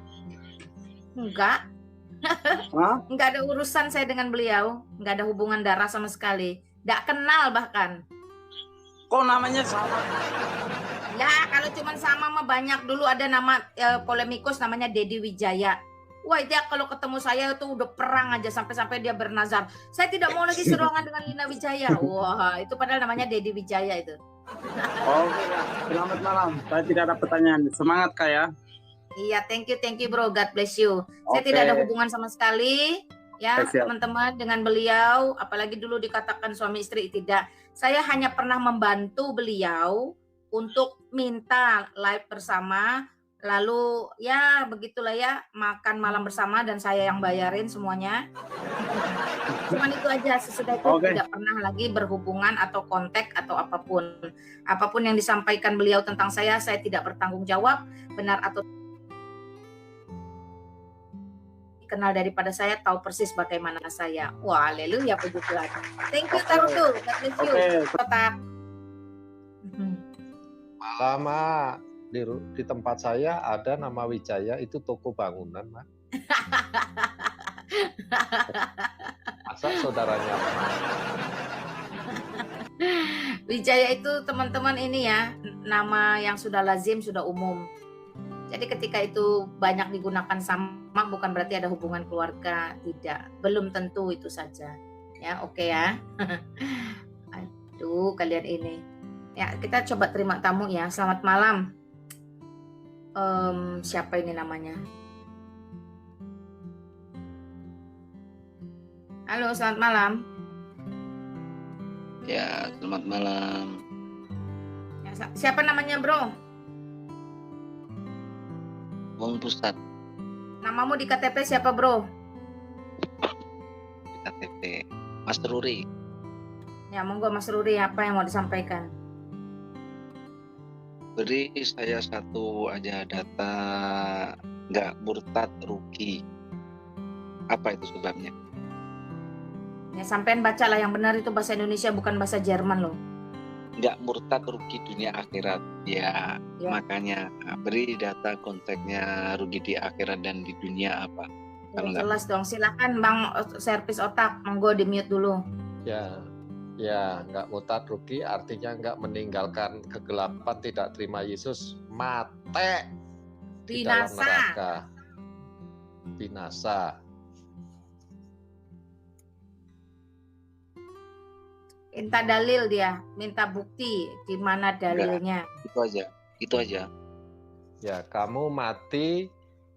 A: enggak.
C: Hah?
A: Enggak ada urusan saya dengan beliau. Enggak ada hubungan darah sama sekali. Enggak kenal bahkan.
C: Kok namanya sama?
A: Ya, kalau cuma sama mah banyak. Dulu ada nama polemikus namanya Dedi Wijaya. Wah, dia kalau ketemu saya itu udah perang aja sampai-sampai dia bernazar. Saya tidak mau lagi seruangan dengan Lina Wijaya. Wah, itu padahal namanya Dedi Wijaya itu.
C: Oke, ya. Selamat malam. Saya tidak ada pertanyaan. Semangat Kak ya.
A: Iya, thank you bro. God bless you. Saya
C: Oke.
A: tidak ada hubungan sama sekali ya
C: Siap.
A: teman-teman dengan beliau. Apalagi dulu dikatakan suami istri, tidak. Saya hanya pernah membantu beliau untuk minta live bersama. Lalu ya begitulah ya, makan malam bersama dan saya yang bayarin semuanya. Cuman itu aja, sesudah itu
C: Oke.
A: tidak pernah lagi berhubungan atau kontak atau apapun. Apapun yang disampaikan beliau tentang saya tidak bertanggung jawab, benar atau kenal daripada saya, tahu persis bagaimana saya. Wah, haleluya, puji Tuhan. Thank you Tarutu, God bless you.
C: Oke.
A: Kotak.
D: Lama di tempat saya ada nama Wijaya, itu toko bangunan, Mak. Masa saudaranya Mak?
A: Wijaya itu teman-teman ini ya, nama yang sudah lazim, sudah umum. Jadi ketika itu banyak digunakan sama, bukan berarti ada hubungan keluarga, tidak. Belum tentu itu saja. Ya, oke ya. Aduh, kalian ini. Ya, kita coba terima tamu ya. Selamat malam. Siapa ini namanya? Halo, selamat malam.
E: Ya, selamat malam.
A: Ya, siapa namanya, bro?
E: Wong Pusat
A: Namamu di KTP siapa, bro?
E: di KTP. Mas Ruri.
A: Ya, monggo Mas Ruri, apa yang mau disampaikan?
E: Beri saya satu aja data nggak murtad rugi. Apa itu sebabnya?
A: Ya, sampean bacalah yang benar, itu bahasa Indonesia bukan bahasa Jerman loh.
E: Nggak murtad rugi dunia akhirat. Ya,
A: Ya.
E: makanya beri data konteksnya rugi di akhirat dan di dunia apa.
A: Ya,
E: Kalau nggak-
A: jelas dong. Silakan Bang servis otak, monggo di mute dulu.
D: Ya, nggak murtad rugi artinya nggak meninggalkan kegelapan, tidak terima Yesus, mate di dalam
A: Binasa.
D: neraka. Binasa.
A: Minta dalil dia, minta bukti di mana dalilnya.
E: Itu aja.
D: Ya, kamu mati,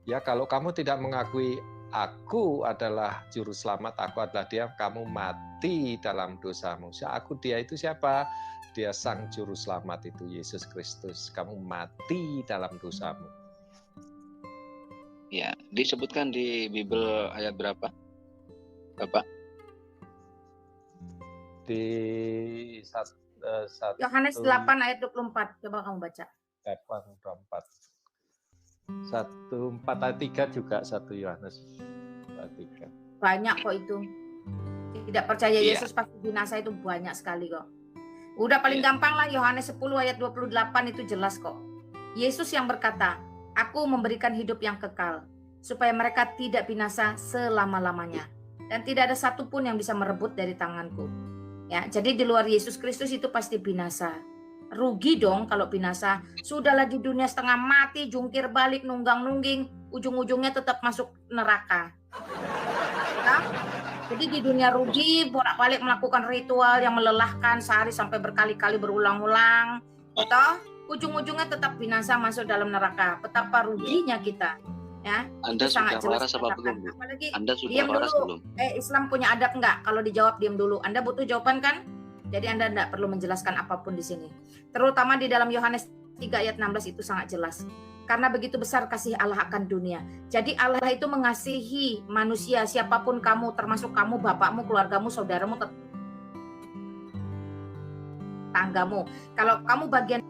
D: ya kalau kamu tidak mengakui aku adalah juru selamat, aku adalah dia, kamu mati dalam dosamu. Aku dia itu siapa? Dia sang juru selamat itu, Yesus Kristus. Kamu mati dalam dosamu.
E: Ya, disebutkan di Bible ayat berapa, Bapak?
D: Di
A: Yohanes 8 ayat 24. Coba kamu baca.
D: 8:24. 1:4 ayat 3 juga 1 Yohanes 3.
A: Banyak kok itu. Tidak percaya
E: Iya.
A: Yesus pasti binasa itu banyak sekali kok. Udah paling
E: Iya.
A: gampang lah, Yohanes 10 ayat 28 itu jelas kok. Yesus yang berkata, "Aku memberikan hidup yang kekal, supaya mereka tidak binasa selama-lamanya. Dan tidak ada satupun yang bisa merebut dari tanganku." Ya, jadi di luar Yesus Kristus itu pasti binasa. Rugi dong kalau binasa. Sudahlah di dunia setengah mati, jungkir balik, nunggang-nungging, ujung-ujungnya tetap masuk neraka. Ya? Jadi di dunia rugi, bolak-balik melakukan ritual yang melelahkan sehari sampai berkali-kali berulang-ulang. Atau ujung-ujungnya tetap binasa masuk dalam neraka. Betapa ruginya kita. Ya,
E: Anda
A: itu sangat
E: sudah
A: jelas
E: waras apa
A: dikatakan.
E: belum, Bu?
A: Apalagi
E: Anda sudah
A: diam
E: waras
A: dulu.
E: belum?
A: Islam punya adab enggak? Kalau dijawab diam dulu. Anda butuh jawaban kan? Jadi Anda enggak perlu menjelaskan apapun di sini. Terutama di dalam Yohanes 3 ayat 16 itu sangat jelas. Karena begitu besar kasih Allah akan dunia. Jadi Allah itu mengasihi manusia, siapapun kamu, termasuk kamu, bapakmu, keluargamu, saudaramu. tanggamu. Kalau kamu bagian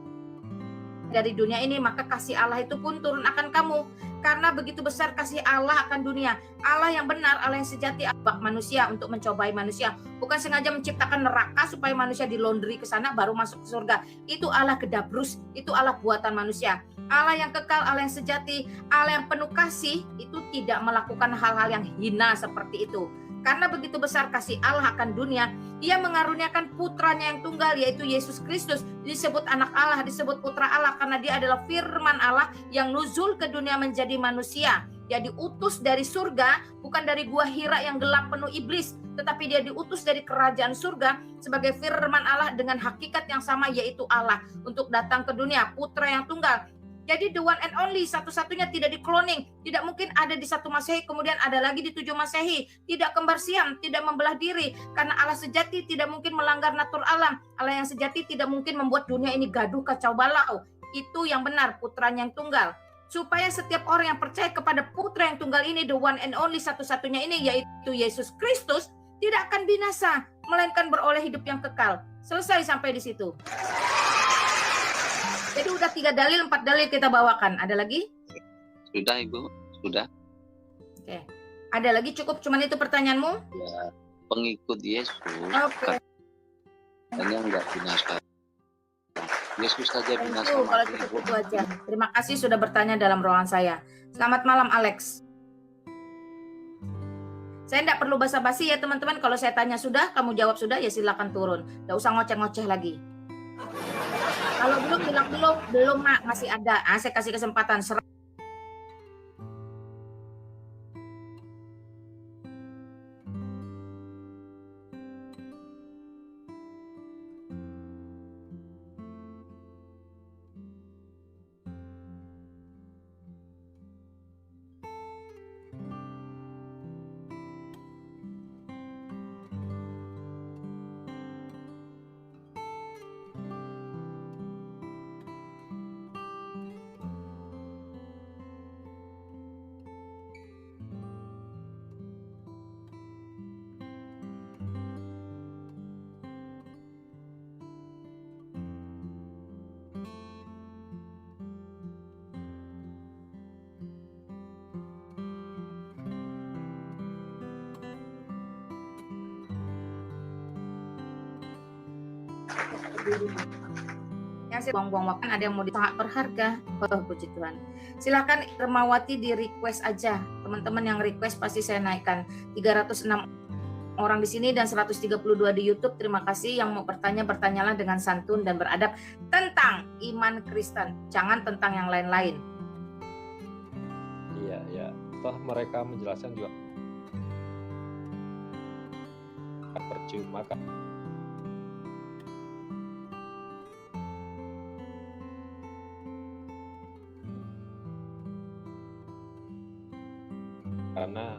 A: dari dunia ini, maka kasih Allah itu pun turun akan kamu. Karena begitu besar kasih Allah akan dunia. Allah yang benar, Allah yang sejati, bak manusia untuk mencobai manusia. Bukan sengaja menciptakan neraka supaya manusia dilondri ke sana baru masuk ke surga. Itu Allah kedabrus, itu Allah buatan manusia. Allah yang kekal, Allah yang sejati, Allah yang penuh kasih, itu tidak melakukan hal-hal yang hina seperti itu. Karena begitu besar kasih Allah akan dunia, Ia mengaruniakan putranya yang tunggal, yaitu Yesus Kristus. Disebut anak Allah, disebut putra Allah, karena dia adalah firman Allah yang nuzul ke dunia menjadi manusia. Dia diutus dari surga, bukan dari gua Hira yang gelap penuh iblis, tetapi dia diutus dari kerajaan surga sebagai firman Allah dengan hakikat yang sama, yaitu Allah, untuk datang ke dunia, putra yang tunggal. Jadi the one and only, satu-satunya, tidak di-cloning. Tidak mungkin ada di 1 Masehi, kemudian ada lagi di 7 Masehi. Tidak kembar siam, tidak membelah diri. Karena Allah sejati tidak mungkin melanggar natur alam. Allah yang sejati tidak mungkin membuat dunia ini gaduh, kacau balau. Itu yang benar, putranya yang tunggal. Supaya setiap orang yang percaya kepada putra yang tunggal ini, the one and only, satu-satunya ini, yaitu Yesus Kristus, tidak akan binasa, melainkan beroleh hidup yang kekal. Selesai sampai di situ. Jadi udah 3 dalil, 4 dalil kita bawakan. Ada lagi?
E: Sudah Ibu, sudah.
A: Oke. Ada lagi, cukup cuman itu pertanyaanmu?
E: Ya, pengikut Yesus
A: Oke.
E: katanya enggak binasa. Yesus saja binasa.
A: Itu kalau
E: mati,
A: cukup
E: Ibu.
A: itu aja. Terima kasih sudah bertanya dalam ruangan saya. Selamat malam Alex. Saya tidak perlu basa-basi ya teman-teman. Kalau saya tanya sudah, kamu jawab sudah, ya silakan turun. Tidak usah ngoceh-ngoceh lagi. Kalau belum bilang belum Mak, masih ada. Saya kasih kesempatan. Yang saya buang-buang waktu, ada yang mau sangat berharga. Oh, puji Tuhan. Silakan Irmawati di request aja. Teman-teman yang request pasti saya naikkan. 306 orang di sini dan 132 di YouTube. Terima kasih. Yang mau bertanya, bertanyalah dengan santun dan beradab tentang iman Kristen. Jangan tentang yang lain-lain.
D: Iya, ya. Toh mereka menjelaskan juga percuma kan. Karena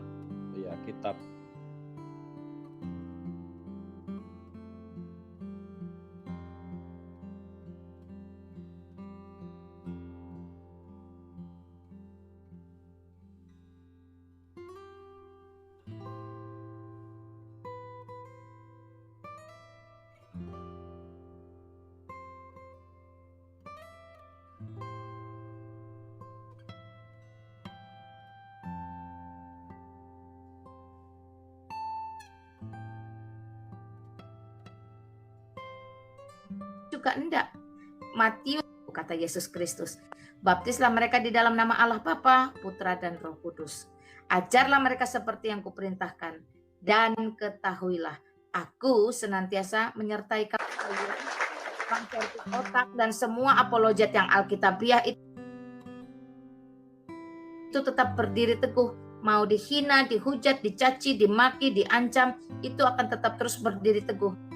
D: ya kitab
A: juga enggak. Matius, kata Yesus Kristus, baptislah mereka di dalam nama Allah Bapa, Putra dan Roh Kudus. Ajarlah mereka seperti yang kuperintahkan, dan ketahuilah, aku senantiasa menyertai kamu. Otak dan semua apologet yang Alkitabiah itu tetap berdiri teguh. Mau dihina, dihujat, dicaci, dimaki, diancam, itu akan tetap terus berdiri teguh.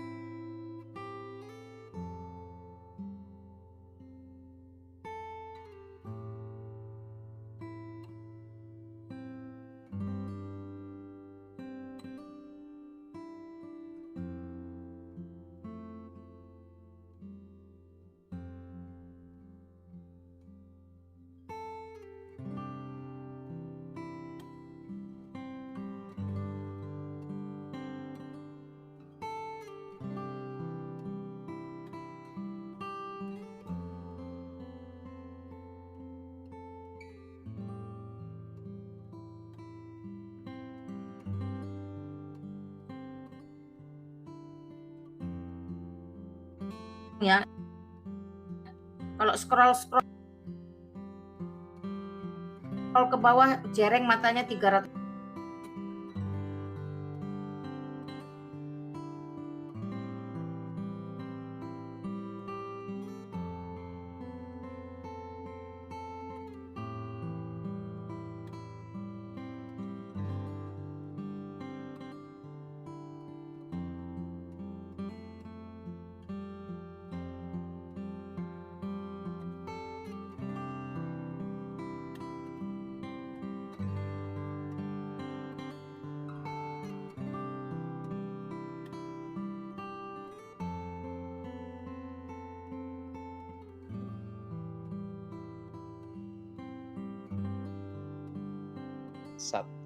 A: ya. Kalau scroll ke bawah jereng matanya 300.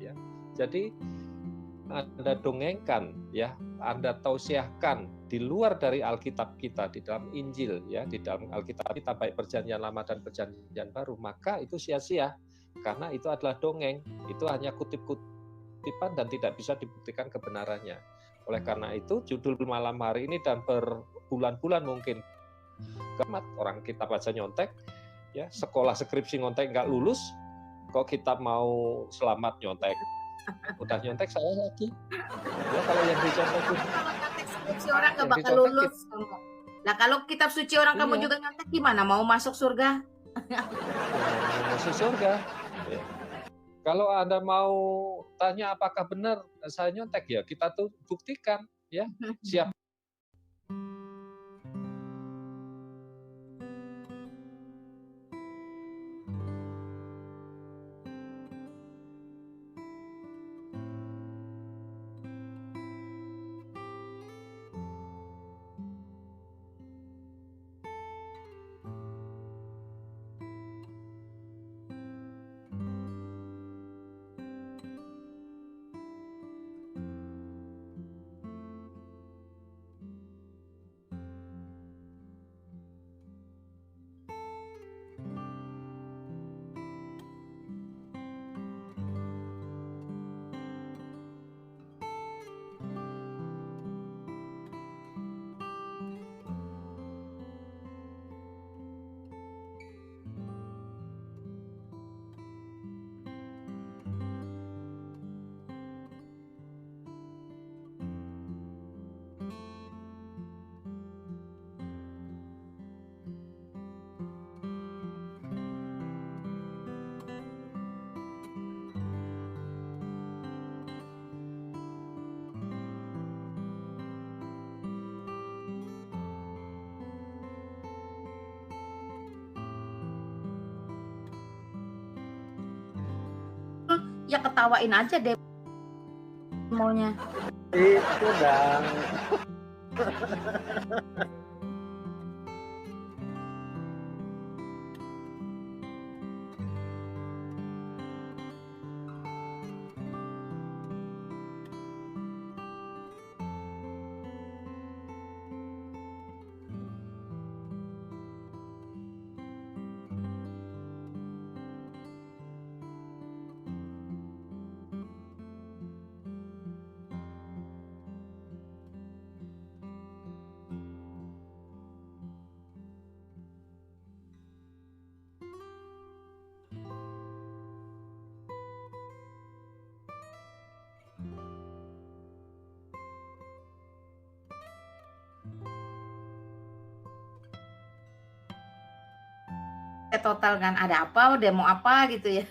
D: Ya. Jadi Anda dongengkan, ya, Anda tausiahkan di luar dari Alkitab kita, di dalam Injil, ya, di dalam Alkitab kita baik Perjanjian Lama dan Perjanjian Baru, maka itu sia-sia karena itu adalah dongeng, itu hanya kutip-kutipan dan tidak bisa dibuktikan kebenarannya. Oleh karena itu judul malam hari ini dan berbulan-bulan mungkin kemat orang kita baca nyontek, ya, sekolah skripsi nyontek nggak lulus, kok kita mau selamat nyontek, udah nyontek salah lagi, ya kalau yang dicontekin.
A: Kalau nyontek skripsi orang nggak bakal lulus. Lah kalau kitab suci orang kamu juga nyontek gimana? Mau masuk surga?
D: Masuk surga. Ya. Kalau Anda mau tanya apakah benar saya nyontek, ya kita tuh buktikan, ya, siap.
A: Ya ketawain aja deh demonya.
C: Itu dong.
A: Total kan ada apa, demo apa gitu ya.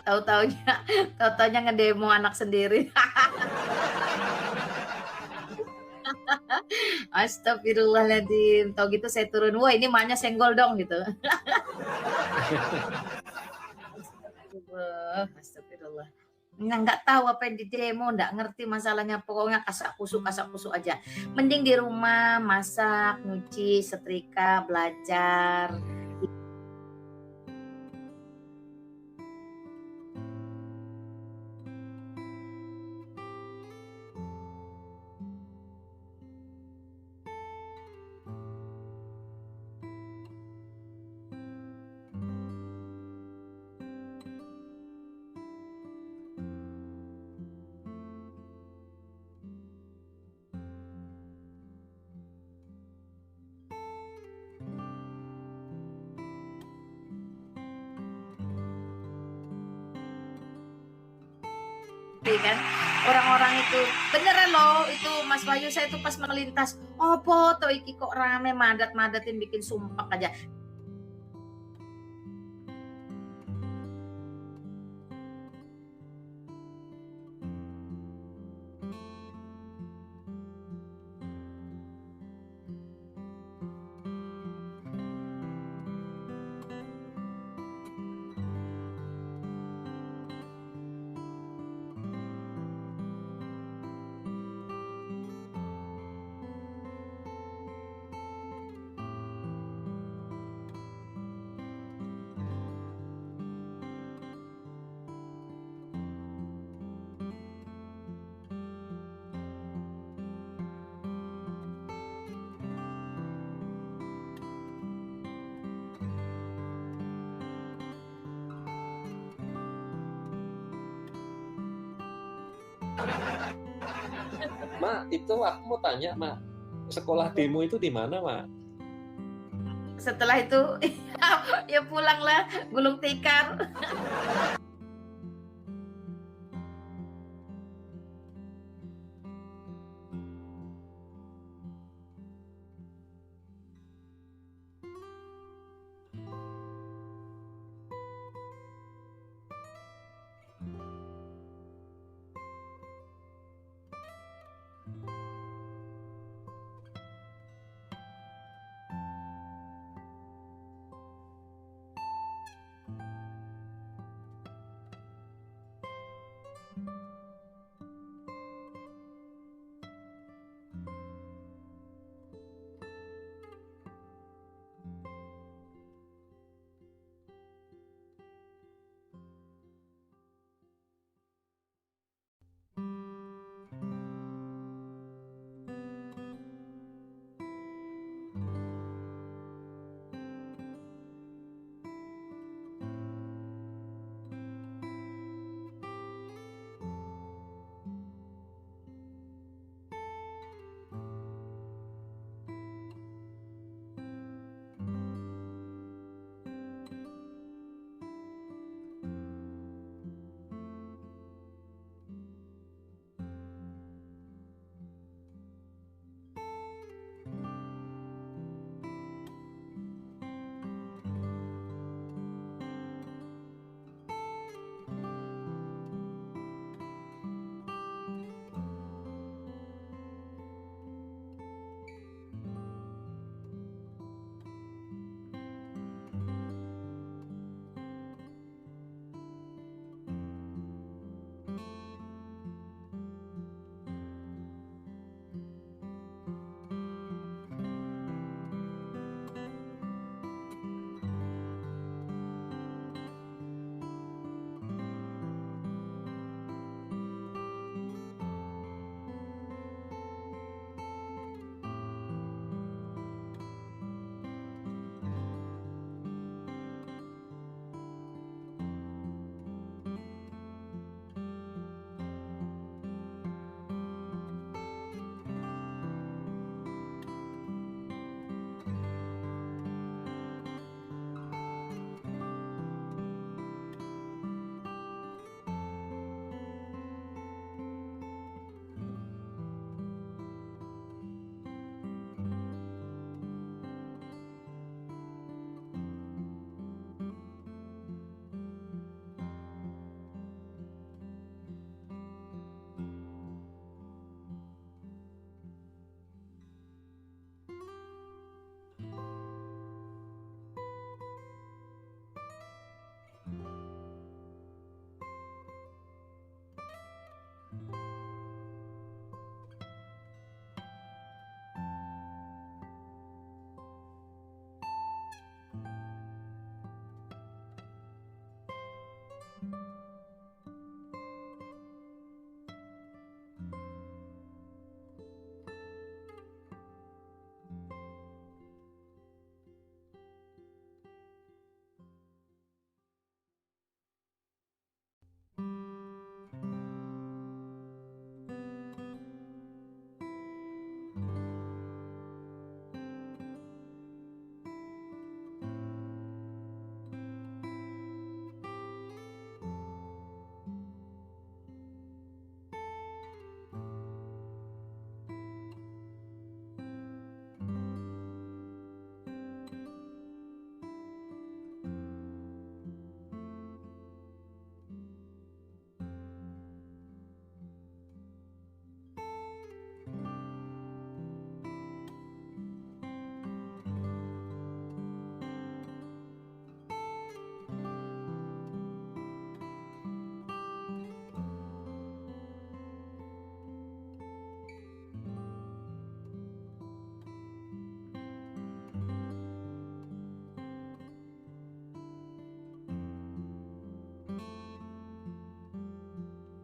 A: Tahu-taunya ngedemo anak sendiri. Astagfirullahaladzim. Tahu gitu saya turun, wah ini mahnya senggol dong gitu. Astagfirullah. Nah, nggak tahu apa yang di demo, nggak ngerti masalahnya, pokoknya kasak kusuk aja. Mending di rumah masak, nyuci, setrika, belajar. gitu kan. Orang-orang itu beneran loh, itu Mas Wahyu, saya tuh pas melintas, opo to iki kok rame madat-madatin bikin sumpah aja.
D: Mak, itu aku mau tanya, Mak. Sekolah demo itu di mana, Mak?
A: Setelah itu ya pulanglah gulung tikar.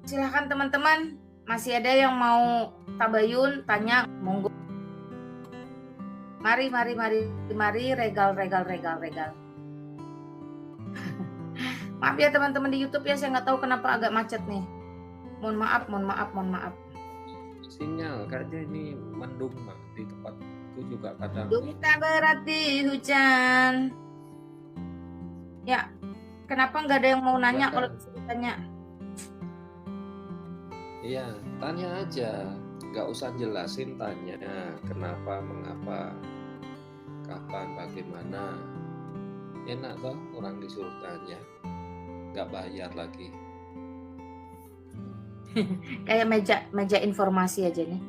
A: Silahkan teman-teman, masih ada yang mau tabayun, tanya, monggo. Mari, regal. Maaf ya teman-teman di YouTube ya, saya nggak tahu kenapa agak macet nih. Mohon maaf.
D: Sinyal kayaknya ini mendung Mak. Di tempatku juga kadang.
A: Duta berarti hujan. Ya, kenapa nggak ada yang mau nanya kalau disuruh tanya?
D: Iya, tanya aja. Nggak usah jelasin, tanya kenapa, mengapa, kapan, bagaimana. Enak toh orang disuruh tanya. Nggak bayar lagi.
A: Kayak meja informasi aja nih.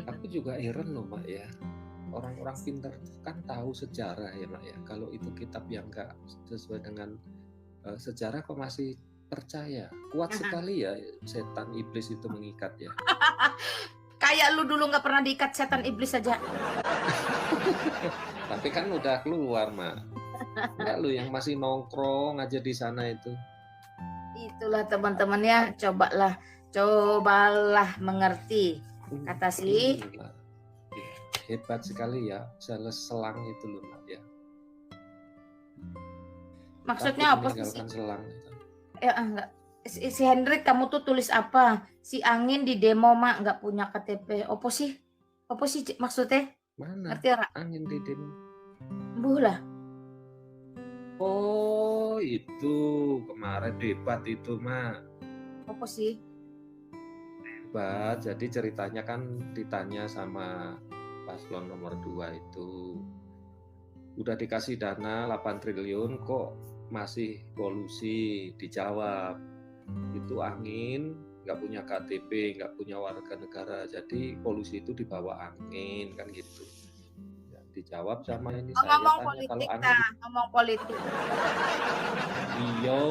D: Aku juga heran loh Mak ya. Orang-orang pintar kan tahu sejarah ya Mak ya. Kalau itu kitab yang nggak sesuai dengan sejarah kok masih percaya. Kuat sekali ya setan iblis itu mengikat ya.
A: Kayak lu dulu nggak pernah diikat setan iblis aja.
D: Tapi kan udah keluar Mak. Enggak lu yang masih nongkrong aja di sana itu.
A: Itulah teman-teman ya, cobalah mengerti. Kata si
D: hebat sekali ya, sales selang itu loh Mak ya.
A: Maksudnya apa sih?
D: Meninggalkan selang itu.
A: Ya enggak. Si Hendrik, kamu tuh tulis apa? Si Angin di demo Mak nggak punya KTP. Apa sih maksudnya?
D: Mana?
A: Ngerti ya?
D: Angin di demo.
A: Buh lah.
D: Oh itu kemarin debat itu Mak.
A: Apa sih?
D: Debat, jadi ceritanya kan ditanya sama paslon nomor 2 itu. Udah dikasih dana 8 triliun kok masih kolusi, dijawab. Itu Angin nggak punya KTP, nggak punya warga negara, jadi kolusi itu dibawa angin kan gitu. Ya, dijawab sama ini saya
A: Ngomong
D: tanya
A: politik
D: kalau Angin.
A: dah, ngomong politik.
D: Iyo.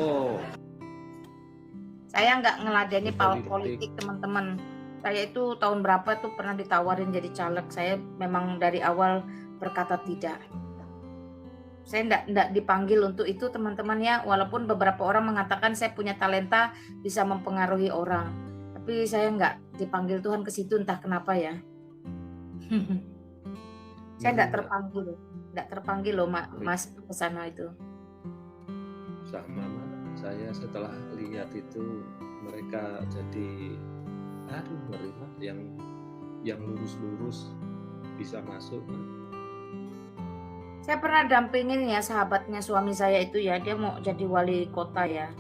A: Saya nggak ngeladeni
D: Politik.
A: politik teman-teman. Saya itu tahun berapa tuh pernah ditawarin jadi caleg. Saya memang dari awal berkata tidak. Saya enggak dipanggil untuk itu teman-teman ya. Walaupun beberapa orang mengatakan saya punya talenta bisa mempengaruhi orang. Tapi saya enggak dipanggil Tuhan ke situ, entah kenapa ya. Saya enggak terpanggil loh Mas ke sana itu.
D: Sama Mak. Saya setelah lihat itu mereka jadi aduh ngeri Mak, yang lurus-lurus bisa masuk Mak.
A: Saya pernah dampingin ya sahabatnya suami saya itu ya, dia mau jadi wali kota ya.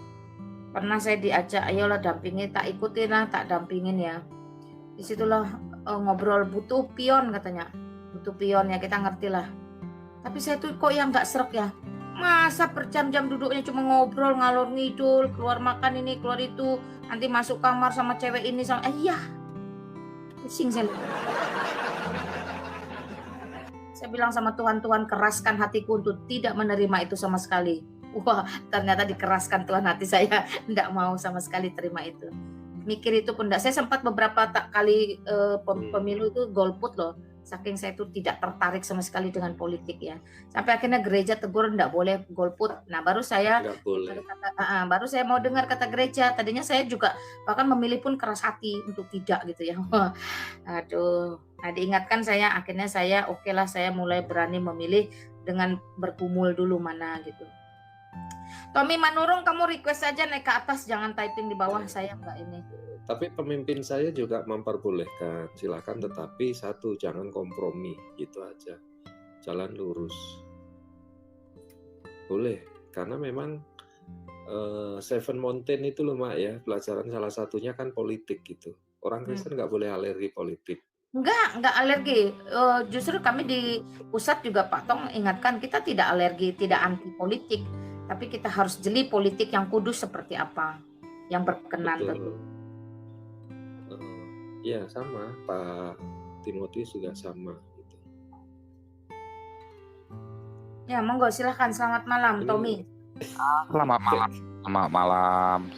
A: Pernah saya diajak, ayolah dampingin, tak ikutin lah, tak dampingin ya. Disitulah ngobrol, butuh pion katanya. Butuh pion ya, kita ngerti lah. Tapi saya tuh kok yang gak srek ya. Masa berjam-jam duduknya cuma ngobrol, ngalor ngidul, keluar makan ini, keluar itu. Nanti masuk kamar sama cewek ini, sama iya. Pusing saya. Saya bilang sama Tuhan, keraskan hatiku untuk tidak menerima itu sama sekali. Wah, ternyata dikeraskan Tuhan hati saya, tidak mau sama sekali terima itu. Mikir itu pun enggak. Saya sempat beberapa kali pemilu itu golput loh. Saking saya itu tidak tertarik sama sekali dengan politik ya. Sampai akhirnya gereja tegur enggak boleh golput. Nah, baru saya baru saya mau dengar kata gereja. Tadinya saya juga bahkan memilih pun keras hati untuk tidak gitu ya. Aduh. Nah, diingatkan saya, akhirnya saya okelah, saya mulai berani memilih dengan bergumul dulu mana gitu. Tommy Manurung, kamu request aja naik ke atas, jangan typing di bawah, saya enggak ini.
D: Tapi pemimpin saya juga memperbolehkan, silakan, tetapi satu, jangan kompromi, gitu aja. Jalan lurus. Boleh, karena memang Seven Mountain itu loh Mak ya, pelajaran salah satunya kan politik gitu. Orang Kristen nggak boleh alergi politik.
A: Enggak alergi. Justru kami di pusat juga Pak Tong ingatkan kita tidak alergi, tidak anti politik, tapi kita harus jeli politik yang kudus seperti apa, yang berkenan.
D: Betul. Ya sama, Pak Timotius juga sama. Gitu.
A: Ya monggo silahkan, selamat malam Tommy.
F: Selamat malam.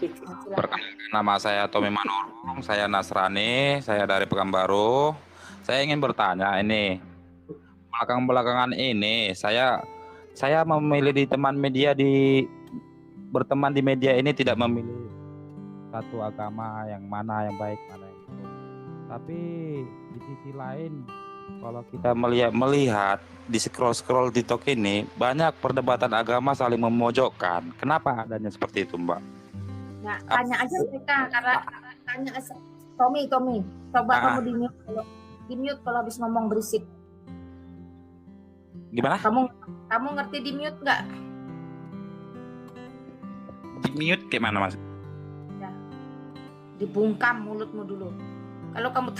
F: Perkenalkan, nama saya Tommy Manurung, saya Nasrani, saya dari Pekanbaru. Saya ingin bertanya ini, belakangan ini saya saya memilih di teman media berteman di media ini tidak memilih satu agama yang mana yang baik mana yang buruk. Tapi di sisi lain kalau kita melihat di scroll TikTok ini banyak perdebatan agama saling memojokkan. Kenapa adanya seperti itu, Mbak?
A: Nah, tanya aja mereka karena tanya Tommy, coba kamu di mute kalau habis ngomong berisik.
F: Gimana?
A: Kamu ngerti di mute nggak?
F: Di mute gimana, Mas?
A: Ya. Dibungkam mulutmu dulu. Kalau kamu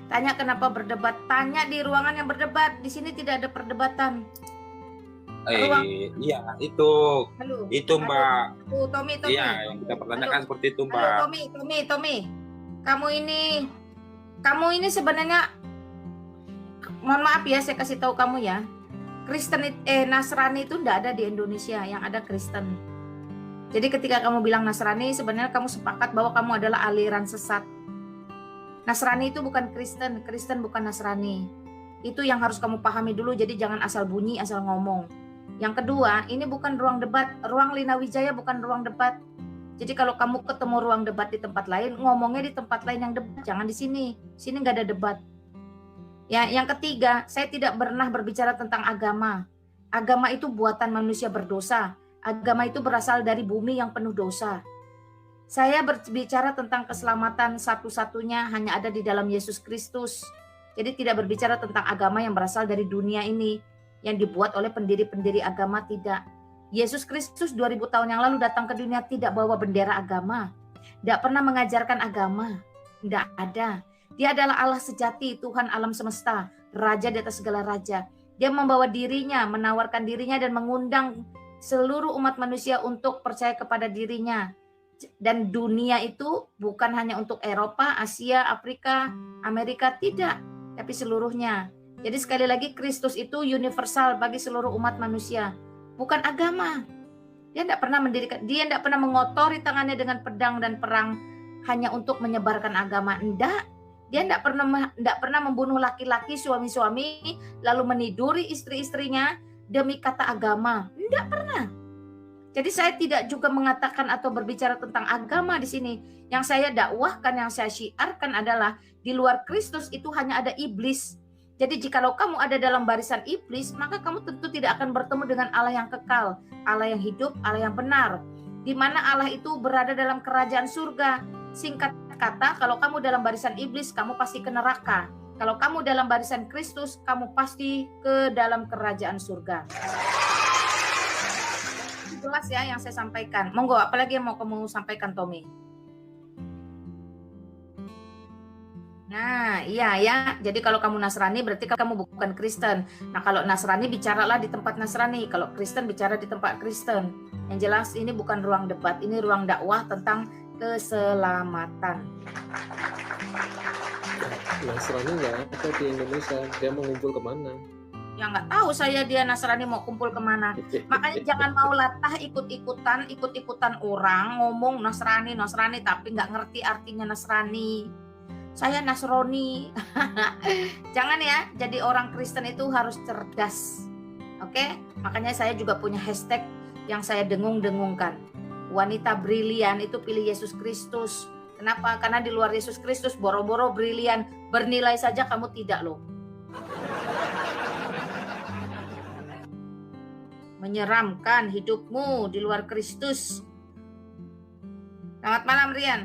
A: tanya kenapa berdebat, tanya di ruangan yang berdebat. Di sini tidak ada perdebatan.
F: Iya, itu.
A: Halo.
F: Itu, Mbak.
A: Tommy.
F: Iya, yang kita pertanyakan seperti itu, Mbak.
A: Halo, Tommy. Kamu ini sebenarnya, mohon maaf ya, saya kasih tahu kamu ya. Nasrani itu tidak ada di Indonesia, yang ada Kristen. Jadi ketika kamu bilang Nasrani, sebenarnya kamu sepakat bahwa kamu adalah aliran sesat. Nasrani itu bukan Kristen, Kristen bukan Nasrani. Itu yang harus kamu pahami dulu, jadi jangan asal bunyi, asal ngomong. Yang kedua, ini bukan ruang debat, ruang Lina Wijaya bukan ruang debat. Jadi kalau kamu ketemu ruang debat di tempat lain, ngomongnya di tempat lain yang debat, jangan di sini. Sini nggak ada debat. Ya, yang ketiga, saya tidak pernah berbicara tentang agama. Agama itu buatan manusia berdosa. Agama itu berasal dari bumi yang penuh dosa. Saya berbicara tentang keselamatan satu-satunya hanya ada di dalam Yesus Kristus. Jadi tidak berbicara tentang agama yang berasal dari dunia ini, yang dibuat oleh pendiri-pendiri agama, tidak. Yesus Kristus 2000 tahun yang lalu datang ke dunia tidak bawa bendera agama. Tidak pernah mengajarkan agama. Tidak ada. Dia adalah Allah sejati, Tuhan alam semesta, Raja di atas segala raja. Dia membawa dirinya, menawarkan dirinya dan mengundang seluruh umat manusia untuk percaya kepada dirinya. Dan dunia itu bukan hanya untuk Eropa, Asia, Afrika, Amerika, tidak. Tapi seluruhnya. Jadi sekali lagi Kristus itu universal bagi seluruh umat manusia. Bukan agama. Dia tidak pernah mendirikan, dia tidak pernah mengotori tangannya dengan pedang dan perang hanya untuk menyebarkan agama. Tidak. Dia tidak pernah membunuh laki-laki, suami-suami, lalu meniduri istri-istrinya demi kata agama. Tidak pernah. Jadi saya tidak juga mengatakan atau berbicara tentang agama di sini. Yang saya dakwahkan, yang saya syiarkan adalah di luar Kristus itu hanya ada iblis. Jadi jikalau kamu ada dalam barisan iblis, maka kamu tentu tidak akan bertemu dengan Allah yang kekal, Allah yang hidup, Allah yang benar. Di mana Allah itu berada dalam kerajaan surga. Singkat kata, kalau kamu dalam barisan iblis, kamu pasti ke neraka. Kalau kamu dalam barisan Kristus, kamu pasti ke dalam kerajaan surga. Jelas ya yang saya sampaikan. Monggo, apalagi yang mau kamu sampaikan, Tommy? Nah, iya ya. Jadi kalau kamu Nasrani berarti kamu bukan Kristen. Nah, kalau Nasrani bicaralah di tempat Nasrani. Kalau Kristen bicara di tempat Kristen. Yang jelas ini bukan ruang debat, ini ruang dakwah tentang keselamatan.
G: Nasrani nggak ada di Indonesia. Dia mau ngumpul kemana?
A: Ya nggak tahu saya dia Nasrani mau kumpul kemana. Makanya jangan mau latah ikut-ikutan orang ngomong Nasrani tapi nggak ngerti artinya Nasrani. Saya Nasrani. Jangan ya, jadi orang Kristen itu harus cerdas. Oke? Makanya saya juga punya hashtag yang saya dengung-dengungkan. Wanita brilian itu pilih Yesus Kristus. Kenapa? Karena di luar Yesus Kristus boro-boro brilian, bernilai saja kamu tidak loh. Menyeramkan hidupmu di luar Kristus. Selamat malam, Rian.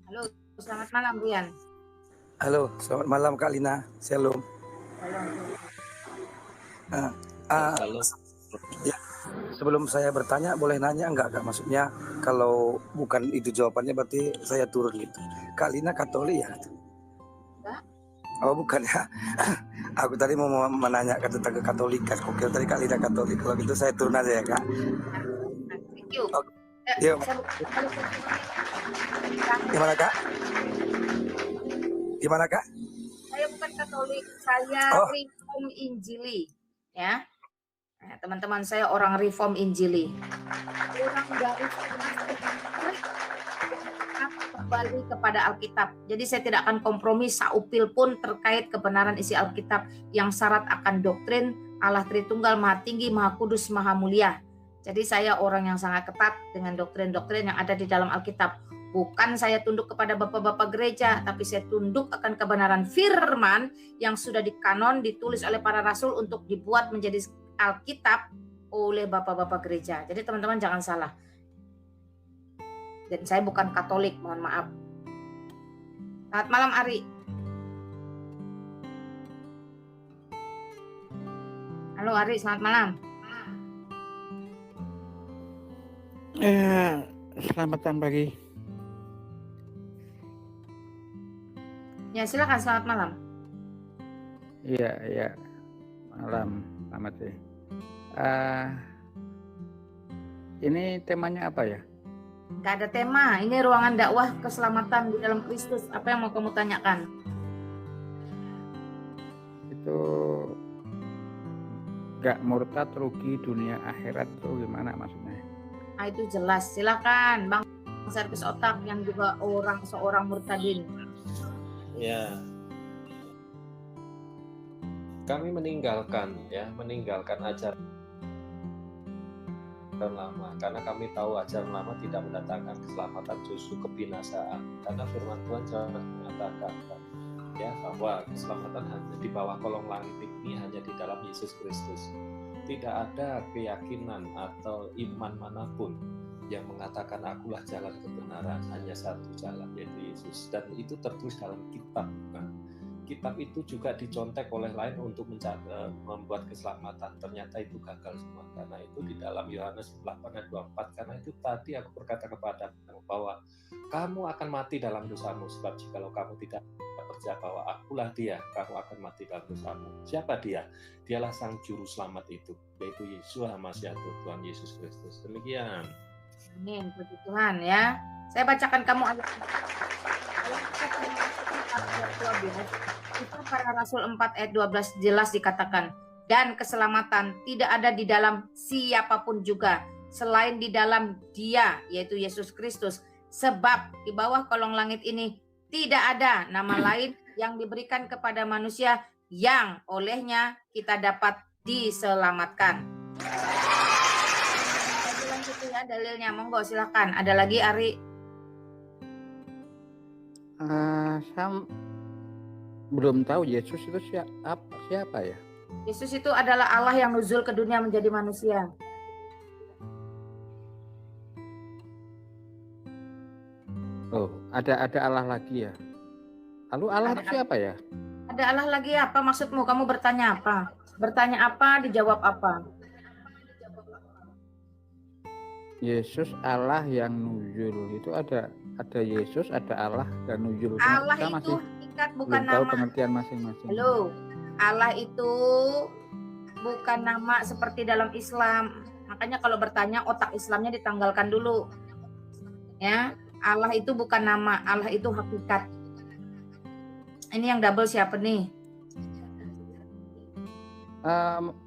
A: Halo, selamat malam, Rian.
H: Halo, selamat malam Kak Lina. Shalom. Ya, sebelum saya bertanya, boleh nanya enggak Kak? Maksudnya kalau bukan itu jawabannya berarti saya turun gitu. Kak Lina Katolik ya? Oh bukan ya. Aku tadi mau menanyakan tentang kekatolikan. Kok kira tadi Kak Lina Katolik. Kalau gitu saya turun aja ya Kak.
A: Thank you.
H: Yuk. Gimana Kak? Gimana Kak?
A: Saya bukan Katolik, saya Reform Injili, ya. Nah, teman-teman saya orang Reform Injili. Orang dari kembali kepada Alkitab. Jadi saya tidak akan kompromi saupil pun terkait kebenaran isi Alkitab yang syarat akan doktrin Allah Tritunggal Maha Tinggi, Maha Kudus, Maha Mulia. Jadi saya orang yang sangat ketat dengan doktrin-doktrin yang ada di dalam Alkitab. Bukan saya tunduk kepada bapak-bapak gereja, tapi saya tunduk akan kebenaran firman yang sudah dikanon, ditulis oleh para rasul untuk dibuat menjadi Alkitab oleh bapak-bapak gereja. Jadi teman-teman jangan salah. Dan saya bukan Katolik, mohon maaf. Selamat malam Ari. Halo Ari, selamat malam.
I: Selamat pagi.
A: Ya silakan, selamat malam.
I: Iya, malam, selamat sih. Ini temanya apa ya?
A: Gak ada tema, ini ruangan dakwah keselamatan di dalam Kristus. Apa yang mau kamu tanyakan?
I: Itu gak murtad rugi dunia akhirat tuh gimana maksudnya?
A: Nah itu jelas, silakan Bang Servis Otak yang juga seorang murtadin.
D: Ya, kami meninggalkan ajaran lama karena kami tahu ajaran lama tidak mendatangkan keselamatan, justru kebinasaan. Karena firman Tuhan jelas mengatakan ya bahwa keselamatan hanya di bawah kolong langit ini, hanya di dalam Yesus Kristus. Tidak ada keyakinan atau iman manapun yang mengatakan akulah jalan kebenaran, hanya satu jalan yaitu Yesus, dan itu tertulis dalam kitab. Nah, kitab itu juga dicontek oleh lain untuk membuat keselamatan, ternyata itu gagal semua. Karena itu di dalam Yohanes 8 ayat 24, karena itu tadi aku berkata kepadamu bahwa kamu akan mati dalam dosamu, sebab jikalau kamu tidak percaya bahwa akulah dia, kamu akan mati dalam dosamu. Siapa dia? Dialah sang juru selamat itu, yaitu Yesus HaMasyiach, Tuhan Yesus Kristus. Demikian.
A: Amin, puji Tuhan ya. Saya bacakan kamu ayat 12. Itu para Rasul 4 ayat 12 jelas dikatakan, dan keselamatan tidak ada di dalam siapapun juga selain di dalam Dia, yaitu Yesus Kristus. Sebab di bawah kolong langit ini tidak ada nama lain yang diberikan kepada manusia yang olehnya kita dapat diselamatkan. Ya, dalilnya monggo silakan. Ada lagi Ari?
I: Saya belum tahu Yesus itu siapa ya?
A: Yesus itu adalah Allah yang nuzul ke dunia menjadi manusia.
I: Oh, ada Allah lagi ya? Lalu Allah itu siapa ya?
A: Ada Allah lagi apa maksudmu? Kamu bertanya apa? Bertanya apa, dijawab apa?
I: Yesus Allah yang nuzul itu ada Yesus, ada Allah dan nuzul.
A: Allah
I: kita
A: itu
I: masih
A: hakikat bukan
I: belum tahu
A: nama.
I: pengertian masing-masing.
A: Halo, Allah itu bukan nama seperti dalam Islam. Makanya kalau bertanya otak Islamnya ditanggalkan dulu. Ya, Allah itu bukan nama, Allah itu hakikat. Ini yang double siapa nih?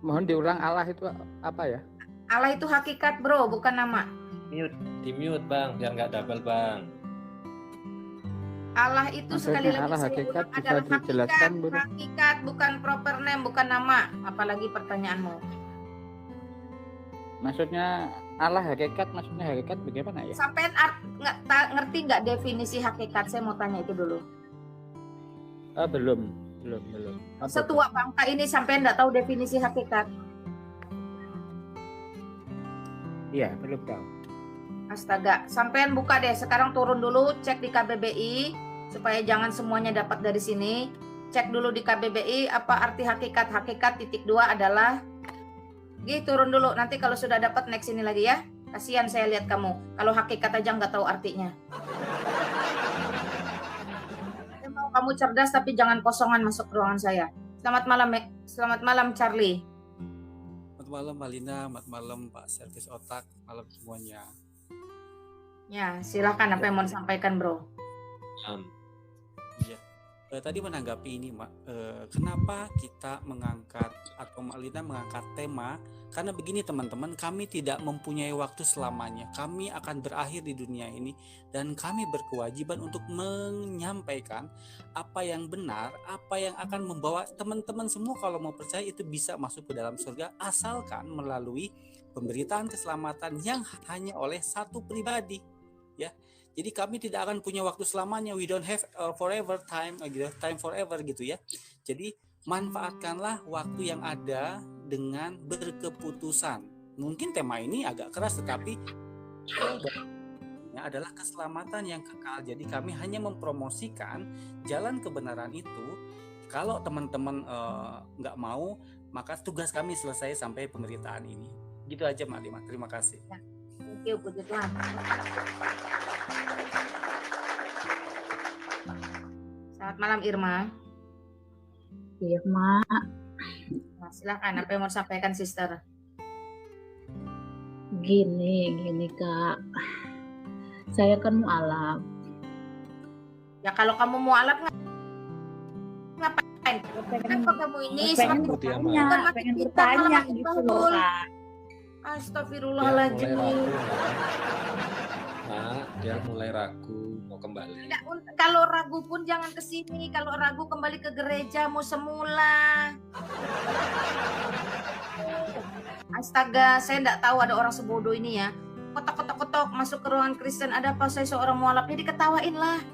I: Mohon diulang, Allah itu apa ya?
A: Allah itu hakikat bro, bukan nama.
D: Di mute bang, biar nggak double bang.
A: Allah itu
I: Maksudnya
A: sekali lagi
I: Allah
A: saya
I: hakikat
A: ulang
I: bisa
A: adalah
I: dijelaskan, Bu?
A: hakikat bukan proper name, bukan nama. Apalagi pertanyaanmu.
I: Maksudnya Allah hakikat, maksudnya hakikat bagaimana ya?
A: Sampai ngerti nggak definisi hakikat? Saya mau tanya itu dulu.
I: Belum. Apa
A: Setua bangka ini sampai nggak tahu definisi hakikat.
I: Iya, belum tahu.
A: Astaga, sampean buka deh. Sekarang turun dulu, cek di KBBI supaya jangan semuanya dapat dari sini. Cek dulu di KBBI apa arti hakikat. Hakikat .2 adalah turun dulu. Nanti kalau sudah dapat next ini lagi ya. Kasihan saya lihat kamu. Kalau hakikat aja nggak tahu artinya. Saya mau kamu cerdas tapi jangan kosongan masuk ke ruangan saya. Selamat malam Charlie.
J: Selamat malam Mbak Lina, selamat malam Pak Servis Otak, malam semuanya.
A: Ya, silakan apa yang mau disampaikan, Bro.
J: Iya. tadi menanggapi ini, Mak. Kenapa kita mengangkat atau Mak Lina mengangkat tema? Karena begini teman-teman, kami tidak mempunyai waktu selamanya. Kami akan berakhir di dunia ini dan kami berkewajiban untuk menyampaikan apa yang benar, apa yang akan membawa teman-teman semua kalau mau percaya itu bisa masuk ke dalam surga asalkan melalui pemberitaan keselamatan yang hanya oleh satu pribadi, ya. Jadi kami tidak akan punya waktu selamanya. We don't have forever time, time forever gitu ya. Jadi manfaatkanlah waktu yang ada dengan berkeputusan. Mungkin tema ini agak keras, tetapi adalah keselamatan yang kekal. Jadi kami hanya mempromosikan jalan kebenaran itu. Kalau teman-teman nggak mau, maka tugas kami selesai sampai pemberitaan ini. Gitu aja Mak Lima. Terima kasih.
A: Thank you, puji Tuhan. Selamat malam Irma.
K: Irma.
A: Nah, silakan apa yang mau disampaikan Sister?
K: Gini Kak. Saya kan mualaf.
A: Ya kalau kamu mualaf ngapain? Kenapa kamu ini
K: pengen bertanya gitu loh Kak.
A: Astagfirullahaladzim.
D: Nah, dia mulai ragu mau kembali.
A: Tidak, kalau ragu pun jangan ke sini. Kalau ragu kembali ke gereja mau semula. Astaga, saya tidak tahu ada orang sebodoh ini ya. Kotok masuk ke ruangan Kristen. Ada apa saya seorang mualaf? Jadi ketawain lah.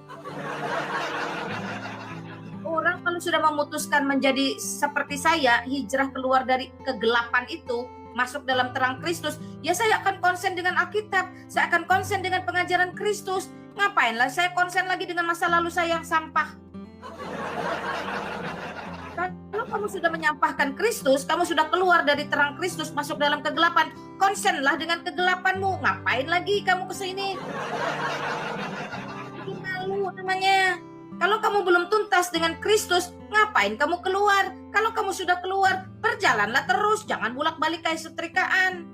A: Orang kalau sudah memutuskan menjadi seperti saya, hijrah keluar dari kegelapan itu, masuk dalam terang Kristus, ya saya akan konsen dengan Alkitab, saya akan konsen dengan pengajaran Kristus. Ngapain lah saya konsen lagi dengan masa lalu saya yang sampah. Kalau kamu sudah menyampahkan Kristus, kamu sudah keluar dari terang Kristus, masuk dalam kegelapan, konsenlah dengan kegelapanmu. Ngapain lagi kamu kesini? Itu malu namanya. Kalau kamu belum tuntas dengan Kristus, ngapain kamu keluar? Kalau kamu sudah keluar, berjalanlah terus, jangan bolak-balik kayak setrikaan.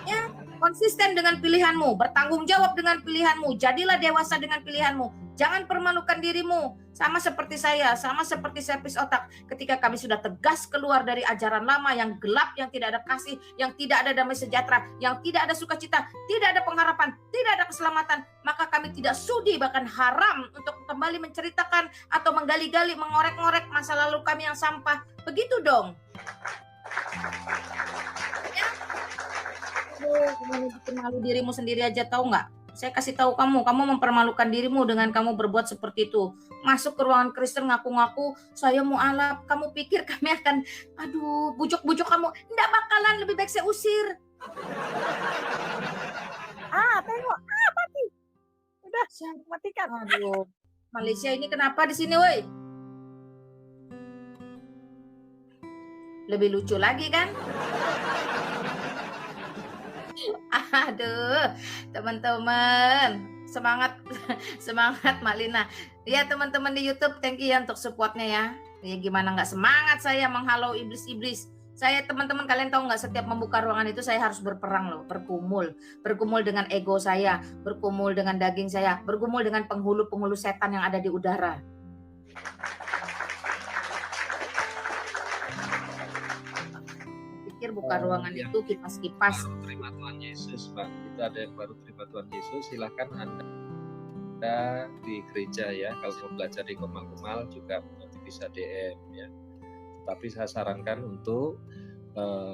A: Ya, konsisten dengan pilihanmu, bertanggung jawab dengan pilihanmu, jadilah dewasa dengan pilihanmu. Jangan permalukan dirimu, sama seperti saya, sama seperti Servis Otak. Ketika kami sudah tegas keluar dari ajaran lama yang gelap, yang tidak ada kasih, yang tidak ada damai sejahtera, yang tidak ada sukacita, tidak ada pengharapan, tidak ada keselamatan, maka kami tidak sudi, bahkan haram untuk kembali menceritakan atau menggali-gali, mengorek-ngorek masa lalu kami yang sampah. Begitu dong. Ya. Kamu bikin malu dirimu sendiri aja, tahu nggak? Saya kasih tahu kamu mempermalukan dirimu dengan kamu berbuat seperti itu. Masuk ke ruangan Kristen ngaku-ngaku, saya mualaf. Kamu pikir kami akan, bujuk-bujuk kamu? Nggak bakalan, lebih baik saya usir.
B: Tengok, mati. Udah, matikan.
A: Aduh, Malaysia ini kenapa di sini, woi? Lebih lucu lagi kan? Aduh, teman-teman, semangat Mak Lina. Ya teman-teman di YouTube, thank you ya untuk supportnya ya. Ya gimana nggak semangat saya menghalau iblis-iblis. Saya teman-teman, kalian tahu nggak, setiap membuka ruangan itu saya harus berperang loh, bergumul dengan ego saya, bergumul dengan daging saya, bergumul dengan penghulu-penghulu setan yang ada di udara. Buka ruangan itu kipas-kipas.
D: Baru terima Tuhan Yesus, Pak. Itu ada yang baru terima Tuhan Yesus, silakan Anda di gereja ya. Kalau mau belajar di Komal-Komal juga nanti bisa DM ya. Tapi saya sarankan untuk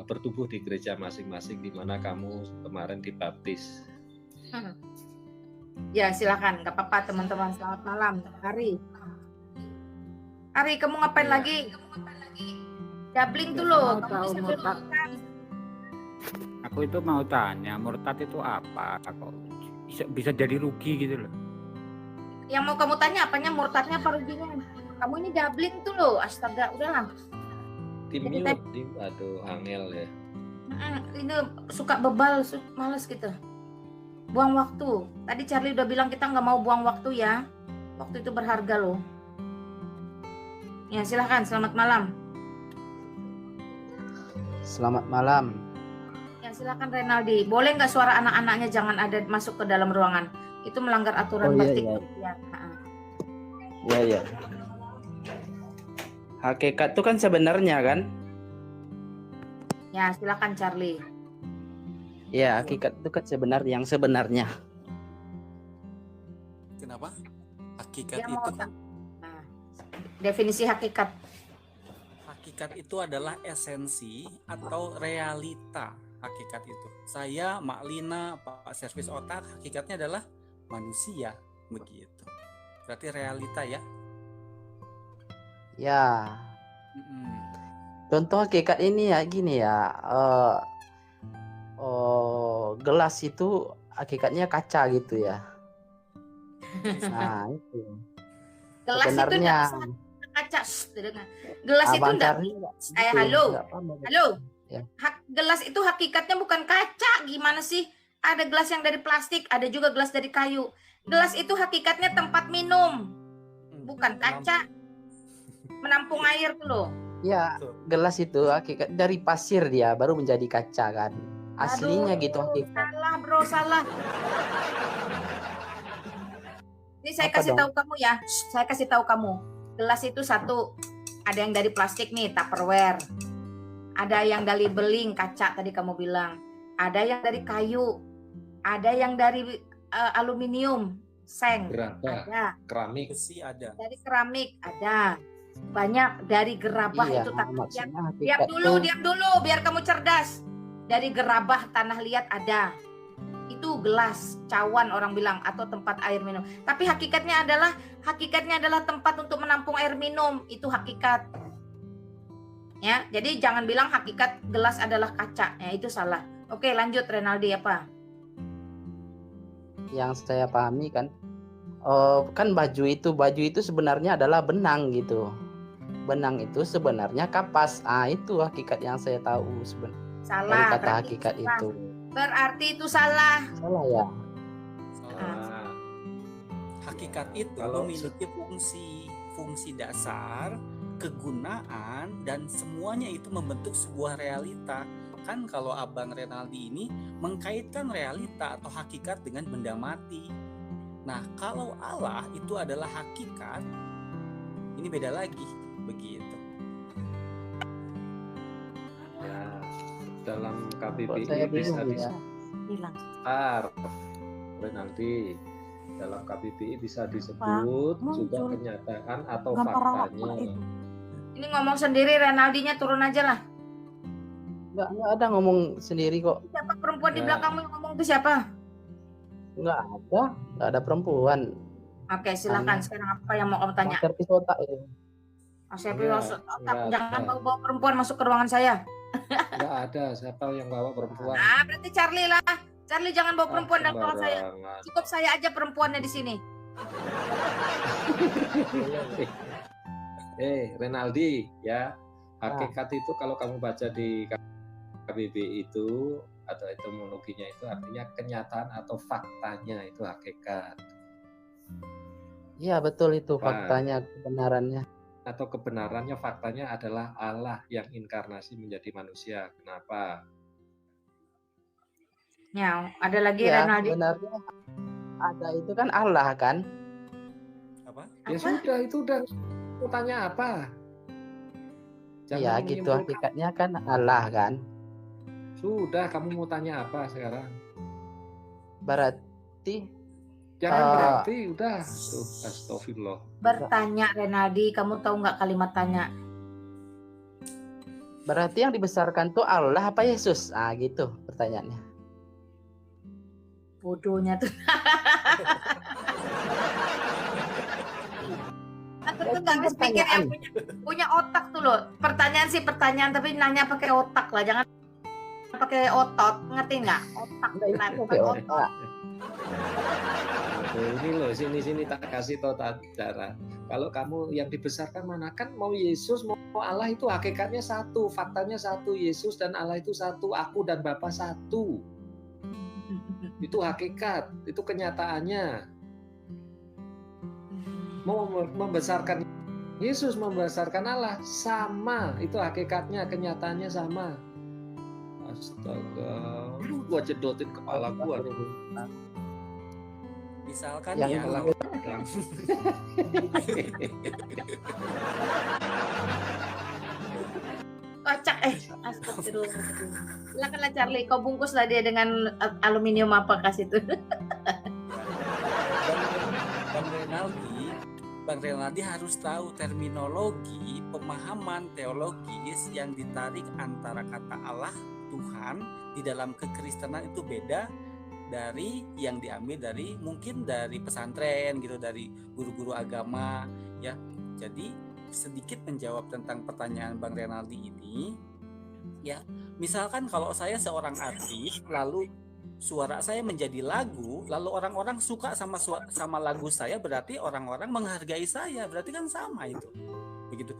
D: bertumbuh di gereja masing-masing di mana kamu kemarin dibaptis.
A: Ya silakan, nggak apa-apa teman-teman. Selamat malam, Ari. Ari, kamu ngapain lagi? Dabling tuh loh.
I: Aku itu mau tanya, murtad itu apa? Kok bisa jadi rugi gitu loh?
A: Yang mau kamu tanya apanya, murtadnya apa ruginya? Kamu ini dabling tuh loh, astaga, udahlah.
D: Aduh, angel ya.
A: Ini suka bebal, males gitu. Buang waktu. Tadi Charlie udah bilang kita nggak mau buang waktu ya. Waktu itu berharga loh. Ya silahkan, selamat malam.
L: Selamat malam.
A: Ya silakan Renaldi. Boleh nggak suara anak-anaknya jangan ada masuk ke dalam ruangan? Itu melanggar aturan batik.
L: Iya. Ya. Hakikat itu kan sebenarnya kan?
A: Ya, silakan Charlie.
L: Ya, hakikat itu kan sebenarnya yang sebenarnya.
J: Kenapa? Hakikat
A: Dia mau
J: itu
A: Nah, definisi hakikat.
J: Hakikat itu adalah esensi atau realita. Hakikat itu. Saya, Mak Lina, Pak Servis Otak, hakikatnya adalah manusia, begitu. Berarti realita ya.
L: Ya. Contoh hakikat ini ya gini ya. Gelas itu hakikatnya kaca gitu ya. Nah, itu.
A: Gelas
L: Sebenarnya.
A: itu enggak kaca. Gelas itu enggak. Halo. Halo.
L: Ya.
A: Gelas itu hakikatnya bukan kaca. Gimana sih? Ada gelas yang dari plastik, ada juga gelas dari kayu. Gelas itu hakikatnya tempat minum, bukan kaca. Menampung air tuh loh.
L: Ya, gelas itu hakikat dari pasir dia baru menjadi kaca kan. Aslinya gitu hakikat.
A: Salah bro, salah. Ini saya
L: Apa
A: kasih
L: dong?
A: tahu kamu ya. Saya kasih tahu kamu. Gelas itu satu, ada yang dari plastik nih, Tupperware. Ada yang dari beling, kaca tadi kamu bilang. Ada yang dari kayu. Ada yang dari aluminium, seng.
D: Gerabah,
A: Ada.
D: keramik.
J: Besi ada.
A: Dari keramik ada. Banyak dari gerabah
L: Iya,
A: itu
L: maksudnya
A: diam
L: hakikat
A: dulu,
L: tuh-
A: diam dulu biar kamu cerdas. Dari gerabah tanah liat ada. Itu gelas, cawan orang bilang atau tempat air minum. Tapi hakikatnya adalah tempat untuk menampung air minum. Itu hakikat. Ya, jadi jangan bilang hakikat gelas adalah kaca. Ya, itu salah. Oke, lanjut Renaldi apa?
L: Yang saya pahami kan, kan baju itu sebenarnya adalah benang gitu. Benang itu sebenarnya kapas. Itu hakikat yang saya tahu sebenarnya.
A: Salah.
L: Dari kata
A: berarti
L: hakikat
A: salah.
L: itu.
A: Berarti itu salah.
L: Salah ya.
J: Salah. Hakikat itu memiliki fungsi dasar, kegunaan, dan semuanya itu membentuk sebuah realita. Kan kalau Abang Renaldi ini mengkaitkan realita atau hakikat dengan benda mati. Nah, kalau Allah itu adalah hakikat, ini beda lagi, begitu.
D: Ya, dalam
L: Kok
D: KBBI
L: saya
D: bisa
L: bingung ya.
D: disebut, Renaldi, dalam KBBI bisa disebut juga kenyataan atau faktanya.
A: Ini ngomong sendiri Renaldinya turun aja lah.
L: Nggak ada ngomong sendiri kok.
A: Siapa perempuan di
L: Ya.
A: belakangmu yang ngomong itu siapa?
L: Nggak ada perempuan.
A: Oke, silakan. Sekarang apa yang mau kamu tanya?
L: Servis otak ya.
A: Jangan bawa perempuan masuk ke ruangan saya.
D: Enggak ada siapa yang bawa perempuan.
A: Nah, berarti Charlie lah. Charlie jangan bawa perempuan dalam ruangan saya.
D: Sembarangan.
A: Cukup saya aja perempuannya di sini.
D: Renaldi ya, hakikat itu kalau kamu baca di KBBI itu atau etimologinya itu artinya kenyataan atau faktanya, itu hakikat.
L: Iya betul itu faktanya, kebenarannya.
D: Atau kebenarannya, faktanya adalah Allah yang inkarnasi menjadi manusia. Kenapa?
A: Ya, ada lagi
L: Ya,
A: Renaldi.
L: sebenarnya ada itu kan Allah kan?
J: Apa?
D: Ya sudah, itu udah. Mau tanya apa?
L: Iya gitu hakikatnya kan Allah kan?
D: Sudah, kamu mau tanya apa sekarang?
L: Berarti
D: Jangan berarti, udah. Tuh, astagfirullah.
A: Bertanya Renaldi, kamu tahu nggak kalimat tanya?
L: berarti yang dibesarkan tuh Allah apa Yesus? Gitu pertanyaannya.
A: Bodohnya tuh. Aku tuh nggak habis pikir yang punya otak tuh loh. Pertanyaan sih pertanyaan, tapi nanya pakai otak lah, jangan pakai otot, ngerti nggak? Otak, bukan otot.
D: Ini loh, sini tak kasih tau cara. Kalau kamu yang dibesarkan mana, kan mau Yesus mau Allah itu hakikatnya satu, faktanya satu, Yesus dan Allah itu satu, aku dan Bapa satu. Itu hakikat, itu kenyataannya. Mau membesarkan Yesus, membesarkan Allah, sama, itu hakikatnya, kenyataannya sama. Astaga, gua jedotin kepala gua.
J: Misalkan
L: Yang
J: ya
L: hilang.
A: Kocak astagfirullahaladzim. Silakanlah Charlie, kau bungkuslah dia dengan aluminium apa kasih itu.
J: Bang Renaldi harus tahu terminologi pemahaman teologis yang ditarik antara kata Allah, Tuhan di dalam kekristenan itu beda dari yang diambil dari mungkin dari pesantren gitu, dari guru-guru agama ya. Jadi sedikit menjawab tentang pertanyaan Bang Renaldi ini ya. Misalkan kalau saya seorang artis lalu suara saya menjadi lagu, lalu orang-orang suka sama lagu saya, berarti orang-orang menghargai saya, berarti kan sama itu. Begitu.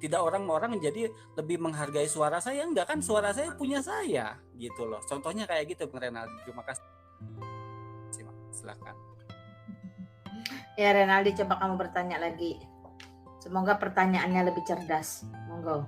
J: Tidak orang-orang menjadi lebih menghargai suara saya, enggak, kan suara saya punya saya gitu loh. Contohnya kayak gitu Bang Renaldi. Terima kasih. Silakan.
A: Ya Renaldi, coba kamu bertanya lagi. Semoga pertanyaannya lebih cerdas. Monggo.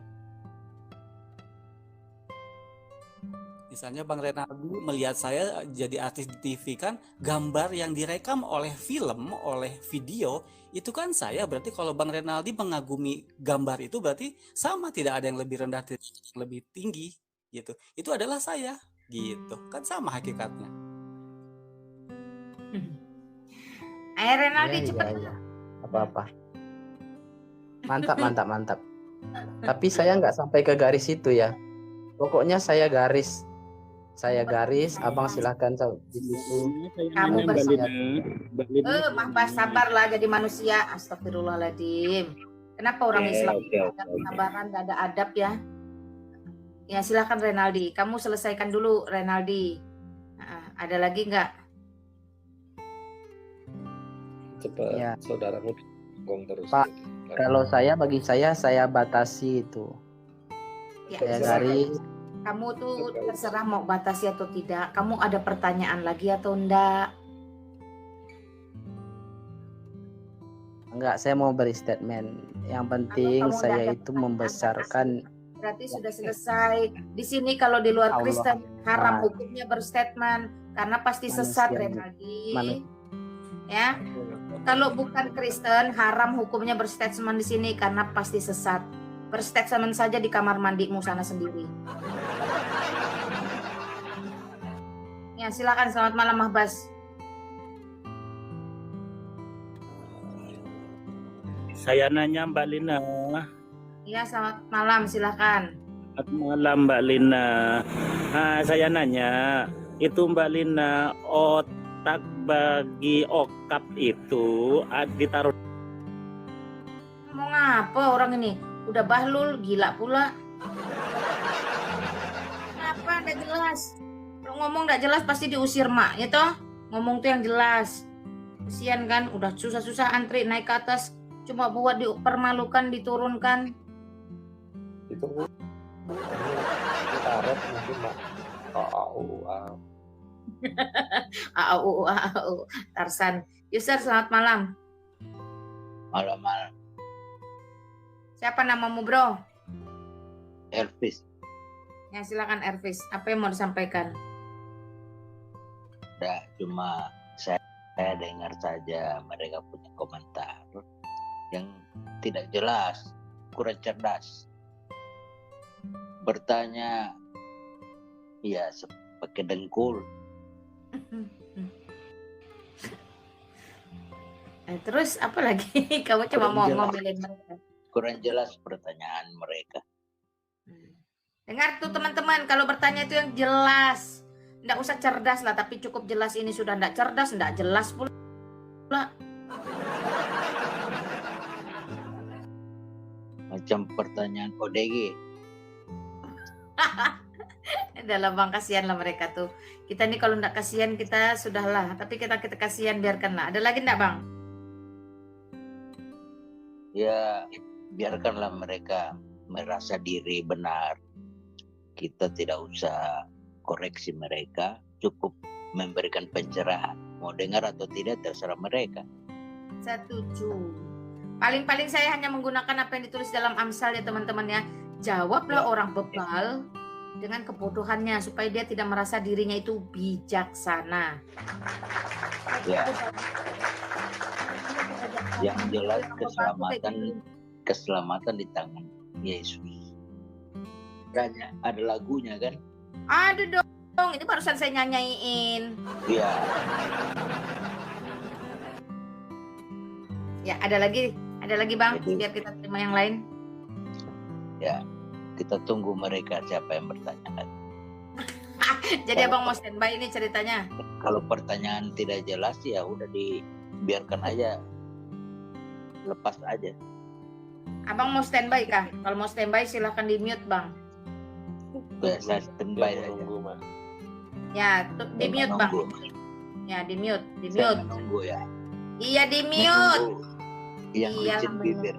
J: Misalnya Bang Renaldi melihat saya jadi artis di TV, kan gambar yang direkam oleh film, oleh video, itu kan saya. Berarti kalau Bang Renaldi mengagumi gambar itu berarti sama, tidak ada yang lebih rendah, tidak ada yang lebih tinggi gitu. Itu adalah saya gitu. Kan sama hakikatnya.
A: Ayo Renaldi cepat.
L: Iya. Apa-apa. Mantap. Tapi saya nggak sampai ke garis itu ya. Pokoknya saya garis, abang silahkan di situ.
A: Kamu sabarlah jadi manusia. Astagfirullahaladzim. Kenapa orang Islam ada kesabaran, tidak ada adab ya? Ya silahkan Renaldi. Kamu selesaikan dulu Renaldi. Ada lagi nggak?
G: Cepat
L: Ya.
G: saudaramu gong terus.
L: Pak, kalau bagi saya batasi itu.
A: Ya,
L: Saya garis.
A: kamu tuh terserah mau batasi atau tidak. Kamu ada pertanyaan lagi atau enggak?
L: Enggak, saya mau beri statement. Yang penting
A: kamu
L: saya
A: udah
L: itu membesarkan.
A: Berarti sudah selesai. Di sini kalau di luar
L: Allah.
A: Kristen haram hukumnya berstatement karena pasti sesat Renaldi. Ya. Kalau bukan Kristen haram hukumnya berstatement di sini karena pasti sesat. Berstatement saja di kamar mandimu sana sendiri. Ya, silakan. Selamat malam Mahbas.
M: Saya nanya Mbak Lina.
A: Iya, selamat malam. Silakan.
M: Selamat malam Mbak Lina. Saya nanya, itu Mbak Lina, otak bagi okap itu ditaruh.
A: Mau ngapa orang ini? Udah bahlul, gila pula. Kenapa nggak jelas? Kalau ngomong nggak jelas pasti diusir mak, ya toh? Ngomong tuh yang jelas. Kesian kan, udah susah-susah antri naik ke atas, cuma buat dipermalukan, diturunkan.
D: Itu karet mungkin mak.
A: Au. Tarsan. Yusar, selamat malam.
N: Malam.
A: Siapa namamu bro?
N: Elvis.
A: Ya silakan Elvis. Apa yang mau disampaikan?
N: Ya, cuma saya dengar saja mereka punya komentar yang tidak jelas, kurang cerdas. Bertanya, ya pakai dengkul.
A: Terus apa lagi? Kamu cuma mau ngomelin mereka.
N: Kurang jelas pertanyaan mereka.
A: Dengar tuh teman-teman, kalau bertanya itu yang jelas. Nggak usah cerdas lah, tapi cukup jelas. Ini sudah nggak cerdas, nggak jelas pula.
N: Macam pertanyaan ODG.
A: Dalam bang, kasihan lah mereka tuh. Kita nih kalau nggak kasihan kita sudahlah, tapi kita kasihan biarkanlah. Ada lagi nggak bang?
N: Ya, biarkanlah mereka merasa diri benar. Kita tidak usah koreksi mereka, cukup memberikan pencerahan. Mau dengar atau tidak terserah mereka.
A: Setuju. Paling-paling saya hanya menggunakan apa yang ditulis dalam Amsal ya teman-teman ya. Jawablah orang bebal, dengan kebodohannya supaya dia tidak merasa dirinya itu bijaksana.
N: Ya. Yang jelas keselamatan di tangan Yesus. Makanya ada lagunya kan?
A: Ada dong, ini barusan saya nyanyiin.
N: Iya.
A: Ya, ada lagi Bang, biar kita terima yang lain.
N: Ya, kita tunggu mereka siapa yang bertanya.
A: Jadi Abang mau standby ini ceritanya.
N: Kalau pertanyaan tidak jelas ya udah dibiarkan aja, lepas aja.
A: Abang mau standby kah? Kalau mau standby silahkan di mute Bang.
N: Biasa standby aja.
A: Ya, di mute Bang. Ya, di mute.
N: Saya menunggu ya.
A: Iya, di mute.
N: Yang licin bibir.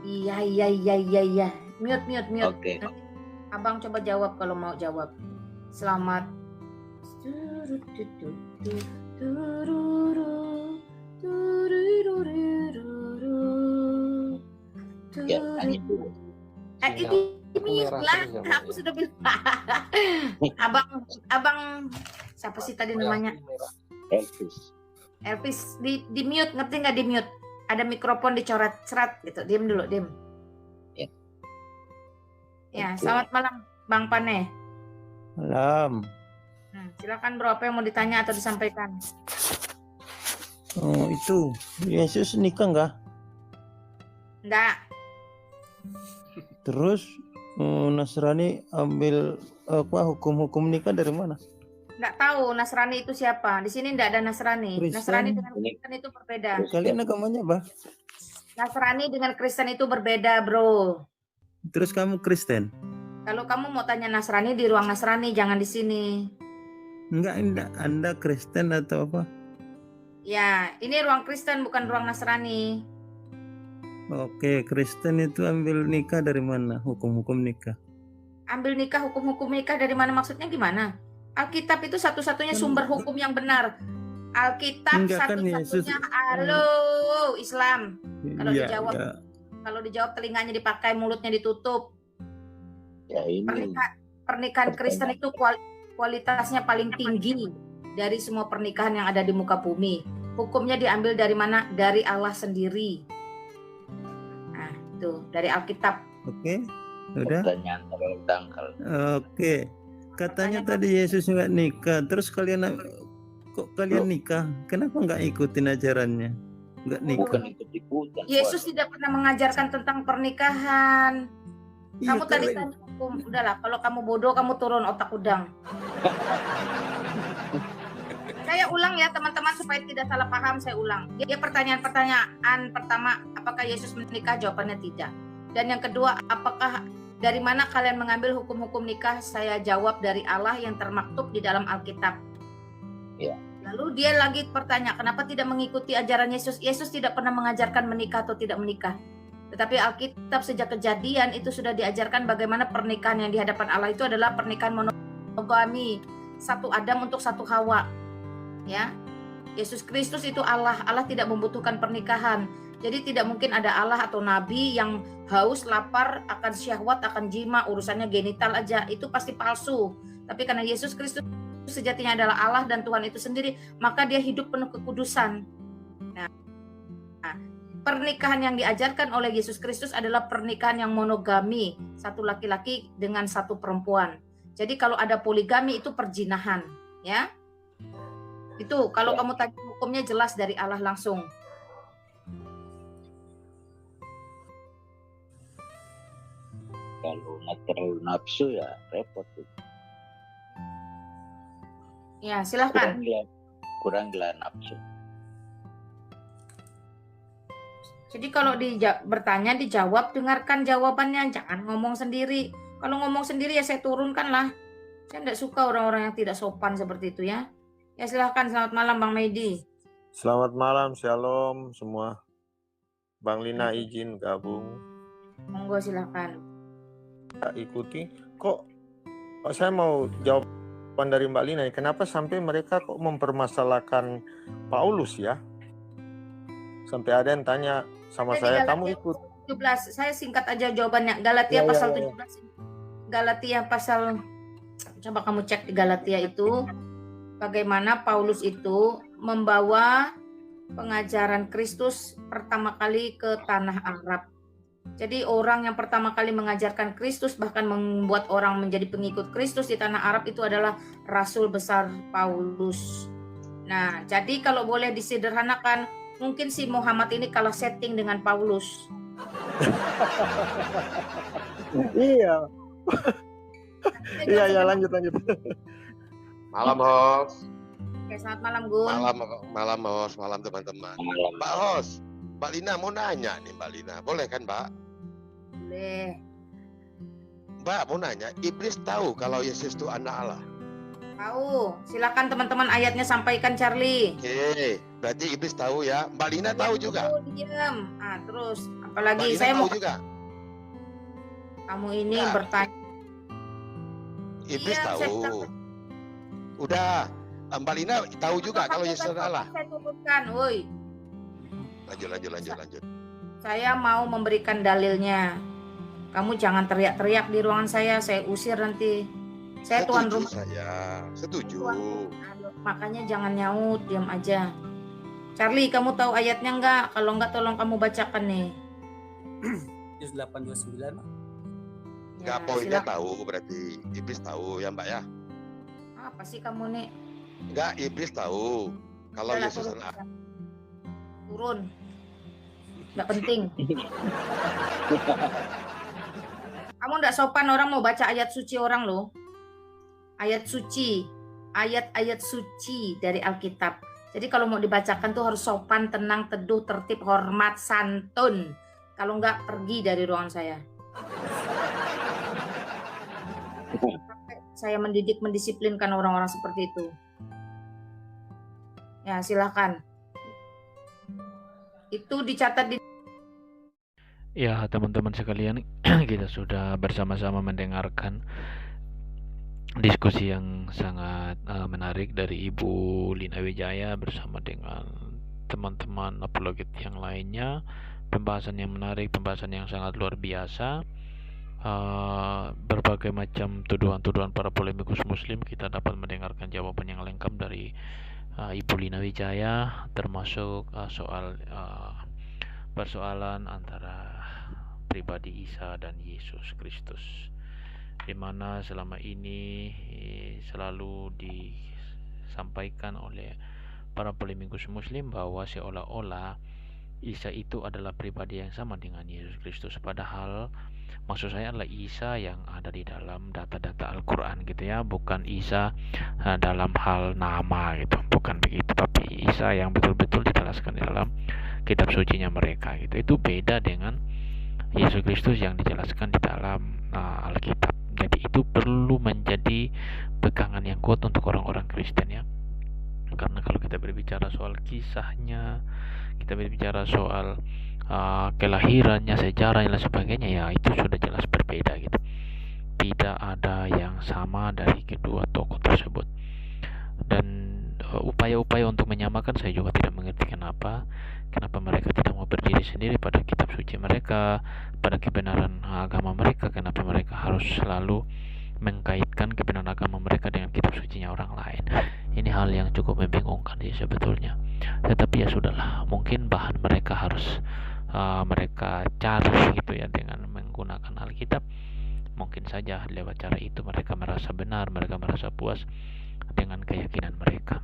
A: Iya. Mute.
N: Oke.
A: Abang coba jawab kalau mau jawab. Selamat.
N: Ya, nyanyi dulu.
A: Ini lah, aku sudah bilang. Abang, siapa sih tadi namanya? Elvis, di mute, ngerti nggak di mute? Ada mikrofon dicoret, serat gitu. Diam dulu, diam. Ya, selamat malam, Bang Pane.
O: Malam.
A: Silakan bro, apa yang mau ditanya atau disampaikan?
O: Oh, itu Yesus nikah nggak?
A: Enggak.
O: Terus Nasrani ambil hukum-hukum nikah dari mana?
A: Enggak tahu Nasrani itu siapa. Di sini enggak ada Nasrani.
O: Kristen.
A: Nasrani dengan Kristen itu berbeda.
O: Kalian agamanya apa?
A: Nasrani dengan Kristen itu berbeda, bro.
O: Terus kamu Kristen?
A: Kalau kamu mau tanya Nasrani di ruang Nasrani, jangan di sini.
O: Enggak, Anda Kristen atau apa?
A: Ya, ini ruang Kristen bukan ruang Nasrani.
O: Oke, Kristen itu ambil nikah dari mana? Hukum-hukum nikah.
A: Ambil nikah, hukum-hukum nikah dari mana maksudnya gimana? Alkitab itu satu-satunya sumber hukum yang benar. Alkitab
O: Enggak kan
A: satu-satunya. Halo, Islam. Kalau
O: Iya,
A: dijawab,
O: iya.
A: kalau dijawab telinganya dipakai, mulutnya ditutup.
N: Ya ini.
A: Pernikahan Kristen itu kualitasnya paling tinggi dari semua pernikahan yang ada di muka bumi. Hukumnya diambil dari mana? Dari Allah sendiri. Nah, itu dari Alkitab.
O: Oke, udah.
N: Pertanyaan terlalu dangkal.
O: Oke, katanya tadi Yesus nggak nikah. Terus kalian kok kalian nikah? Kenapa nggak ikutin ajarannya? Nggak nikah.
N: Bukan ikut-ikutan.
A: Yesus tidak pernah mengajarkan tentang pernikahan. Kamu tadi tanya hukum, udahlah. Kalau kamu bodoh, kamu turun otak udang. Saya ulang ya teman-teman supaya tidak salah paham. Saya ulang. Dia pertanyaan pertama, apakah Yesus menikah? Jawabannya tidak. Dan yang kedua, apakah dari mana kalian mengambil hukum-hukum nikah? Saya jawab dari Allah yang termaktub di dalam Alkitab.
N: Ya.
A: Lalu dia lagi bertanya, kenapa tidak mengikuti ajaran Yesus? Yesus tidak pernah mengajarkan menikah atau tidak menikah. Tetapi Alkitab sejak Kejadian itu sudah diajarkan bagaimana pernikahan yang di hadapan Allah itu adalah pernikahan monogami, satu Adam untuk satu Hawa. Ya, Yesus Kristus itu Allah. Allah tidak membutuhkan pernikahan. Jadi tidak mungkin ada Allah atau Nabi yang haus, lapar, akan syahwat, akan jima, urusannya genital aja. Itu pasti palsu. Tapi karena Yesus Kristus sejatinya adalah Allah dan Tuhan itu sendiri, maka dia hidup penuh kekudusan. Nah, pernikahan yang diajarkan oleh Yesus Kristus adalah pernikahan yang monogami, satu laki-laki dengan satu perempuan. Jadi kalau ada poligami itu perzinahan, ya. Itu kalau kamu tanya hukumnya jelas dari Allah langsung.
N: Kalau nggak terlalu nafsu ya repot.
A: Ya, silahkan.
N: Kurang gila nafsu.
A: Jadi kalau bertanya dijawab, dengarkan jawabannya, jangan ngomong sendiri. Kalau ngomong sendiri ya saya turunkan lah. Saya tidak suka orang-orang yang tidak sopan seperti itu ya. Ya silahkan, selamat malam Bang Medi.
P: Selamat malam, shalom semua. Bang Lina izin gabung.
A: Monggo silahkan.
P: Ikuti. Kok saya mau jawaban dari Mbak Lina, kenapa sampai mereka kok mempermasalahkan Paulus ya? Sampai ada yang tanya sama saya, kamu ikut.
A: 17, saya singkat aja jawabannya. Galatia pasal 17. Galatia pasal Coba kamu cek di Galatia itu bagaimana Paulus itu membawa pengajaran Kristus pertama kali ke tanah Arab. Jadi orang yang pertama kali mengajarkan Kristus bahkan membuat orang menjadi pengikut Kristus di tanah Arab itu adalah Rasul besar Paulus. Nah, jadi kalau boleh disederhanakan, mungkin si Muhammad ini kalah setting dengan Paulus.
P: Iya. Iya, lanjut.
Q: Malam, host.
A: Oke, selamat malam, Gun.
Q: Malam, host. Malam, teman-teman. Mbak host, Mbak Lina mau nanya nih, Mbak Lina. Boleh kan, Mbak?
A: Boleh.
Q: Mbak mau nanya, iblis tahu kalau Yesus itu anak Allah?
A: Tahu. Silakan teman-teman ayatnya sampaikan, Charlie.
Q: Oke, berarti iblis tahu ya. Mbak Lina tahu juga?
A: Diam. Terus, apalagi
Q: Mbak Lina
A: saya
Q: tahu
A: mau
Q: juga?
A: Kamu ini
Q: Ya.
A: bertanya.
Q: Iblis
A: Iya, saya
Q: tahu. Udah, Mbak Lina tahu juga kalau Yesus adalah Allah.
A: Saya turunkan, woi.
Q: Lanjut.
A: Saya mau memberikan dalilnya. Kamu jangan teriak-teriak di ruangan saya usir nanti. Saya tuan rumah.
Q: Setuju.
A: Makanya jangan nyaut, diam aja. Charlie, kamu tahu ayatnya enggak? Kalau enggak tolong kamu bacakan nih.
J: Yesus 8:29.
Q: Enggak, poinnya tahu berarti. Iblis tahu ya, Mbak ya?
A: Apa sih kamu nih?
Q: Enggak, iblis tahu kalau
A: Udah lah,
Q: Yesus
A: turun.
Q: adalah
A: Turun. Enggak penting. Kamu enggak sopan, orang mau baca ayat suci orang loh. Ayat suci. Ayat-ayat suci dari Alkitab. Jadi kalau mau dibacakan tuh harus sopan, tenang, teduh, tertib, hormat, santun. Kalau enggak, pergi dari ruangan saya. Saya mendidik, mendisiplinkan orang-orang seperti itu. Ya, silakan. Itu dicatat di...
R: Ya, teman-teman sekalian, kita sudah bersama-sama mendengarkan diskusi yang sangat menarik dari Ibu Lina Wijaya bersama dengan teman-teman apologet yang lainnya. Pembahasan yang menarik, pembahasan yang sangat luar biasa. Berbagai macam tuduhan-tuduhan para polemikus muslim, kita dapat mendengarkan jawaban yang lengkap dari Ibu Lina Wijaya, termasuk soal persoalan antara pribadi Isa dan Yesus Kristus, di mana selama ini selalu disampaikan oleh para polemikus muslim bahwa seolah-olah Isa itu adalah pribadi yang sama dengan Yesus Kristus, padahal maksud saya adalah Isa yang ada di dalam data-data Al-Quran gitu ya, bukan Isa dalam hal nama gitu, bukan begitu, tapi Isa yang betul-betul dijelaskan di dalam kitab sucinya mereka gitu. Itu beda dengan Yesus Kristus yang dijelaskan di dalam Alkitab. Jadi itu perlu menjadi pegangan yang kuat untuk orang-orang Kristen ya, karena kalau kita berbicara soal kisahnya, kita berbicara soal kelahirannya, sejarahnya dan sebagainya, ya itu sudah jelas berbeda gitu. Tidak ada yang sama dari kedua tokoh tersebut, dan upaya-upaya untuk menyamakan saya juga tidak mengerti kenapa mereka tidak mau berdiri sendiri pada kitab suci mereka, pada kebenaran agama mereka. Kenapa mereka harus selalu mengkaitkan kebenaran agama mereka dengan kitab sucinya orang lain. Ini hal yang cukup membingungkan sih sebetulnya. Tetapi ya sudahlah, mungkin bahan mereka harus mereka cari gitu ya dengan menggunakan Alkitab. Mungkin saja lewat cara itu mereka merasa benar, mereka merasa puas dengan keyakinan mereka.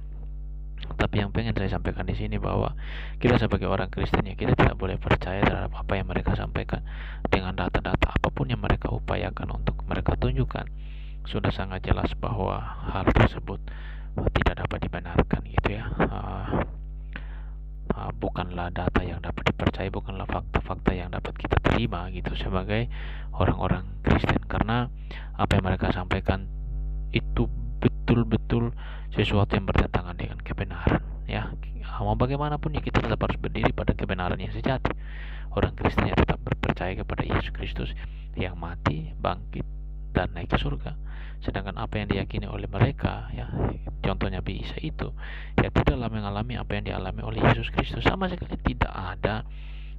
R: Tapi yang pengen saya sampaikan di sini bahwa kita sebagai orang Kristen ya, kita tidak boleh percaya terhadap apa yang mereka sampaikan dengan data-data apapun yang mereka upayakan untuk mereka tunjukkan. Sudah sangat jelas bahwa hal tersebut tidak dapat dibenarkan gitu ya. Bukanlah data yang dapat dipercaya, bukanlah fakta-fakta yang dapat kita terima gitu sebagai orang-orang Kristen, karena apa yang mereka sampaikan itu betul-betul sesuatu yang bertentangan dengan kebenaran ya. Mau bagaimanapun ya, kita tetap harus berdiri pada kebenaran yang sejati. Orang Kristen yang tetap berpercaya kepada Yesus Kristus yang mati, bangkit dan naik ke surga. Sedangkan apa yang diyakini oleh mereka ya, contohnya Nabi Isa itu ya tidaklah mengalami apa yang dialami oleh Yesus Kristus. Sama sekali tidak ada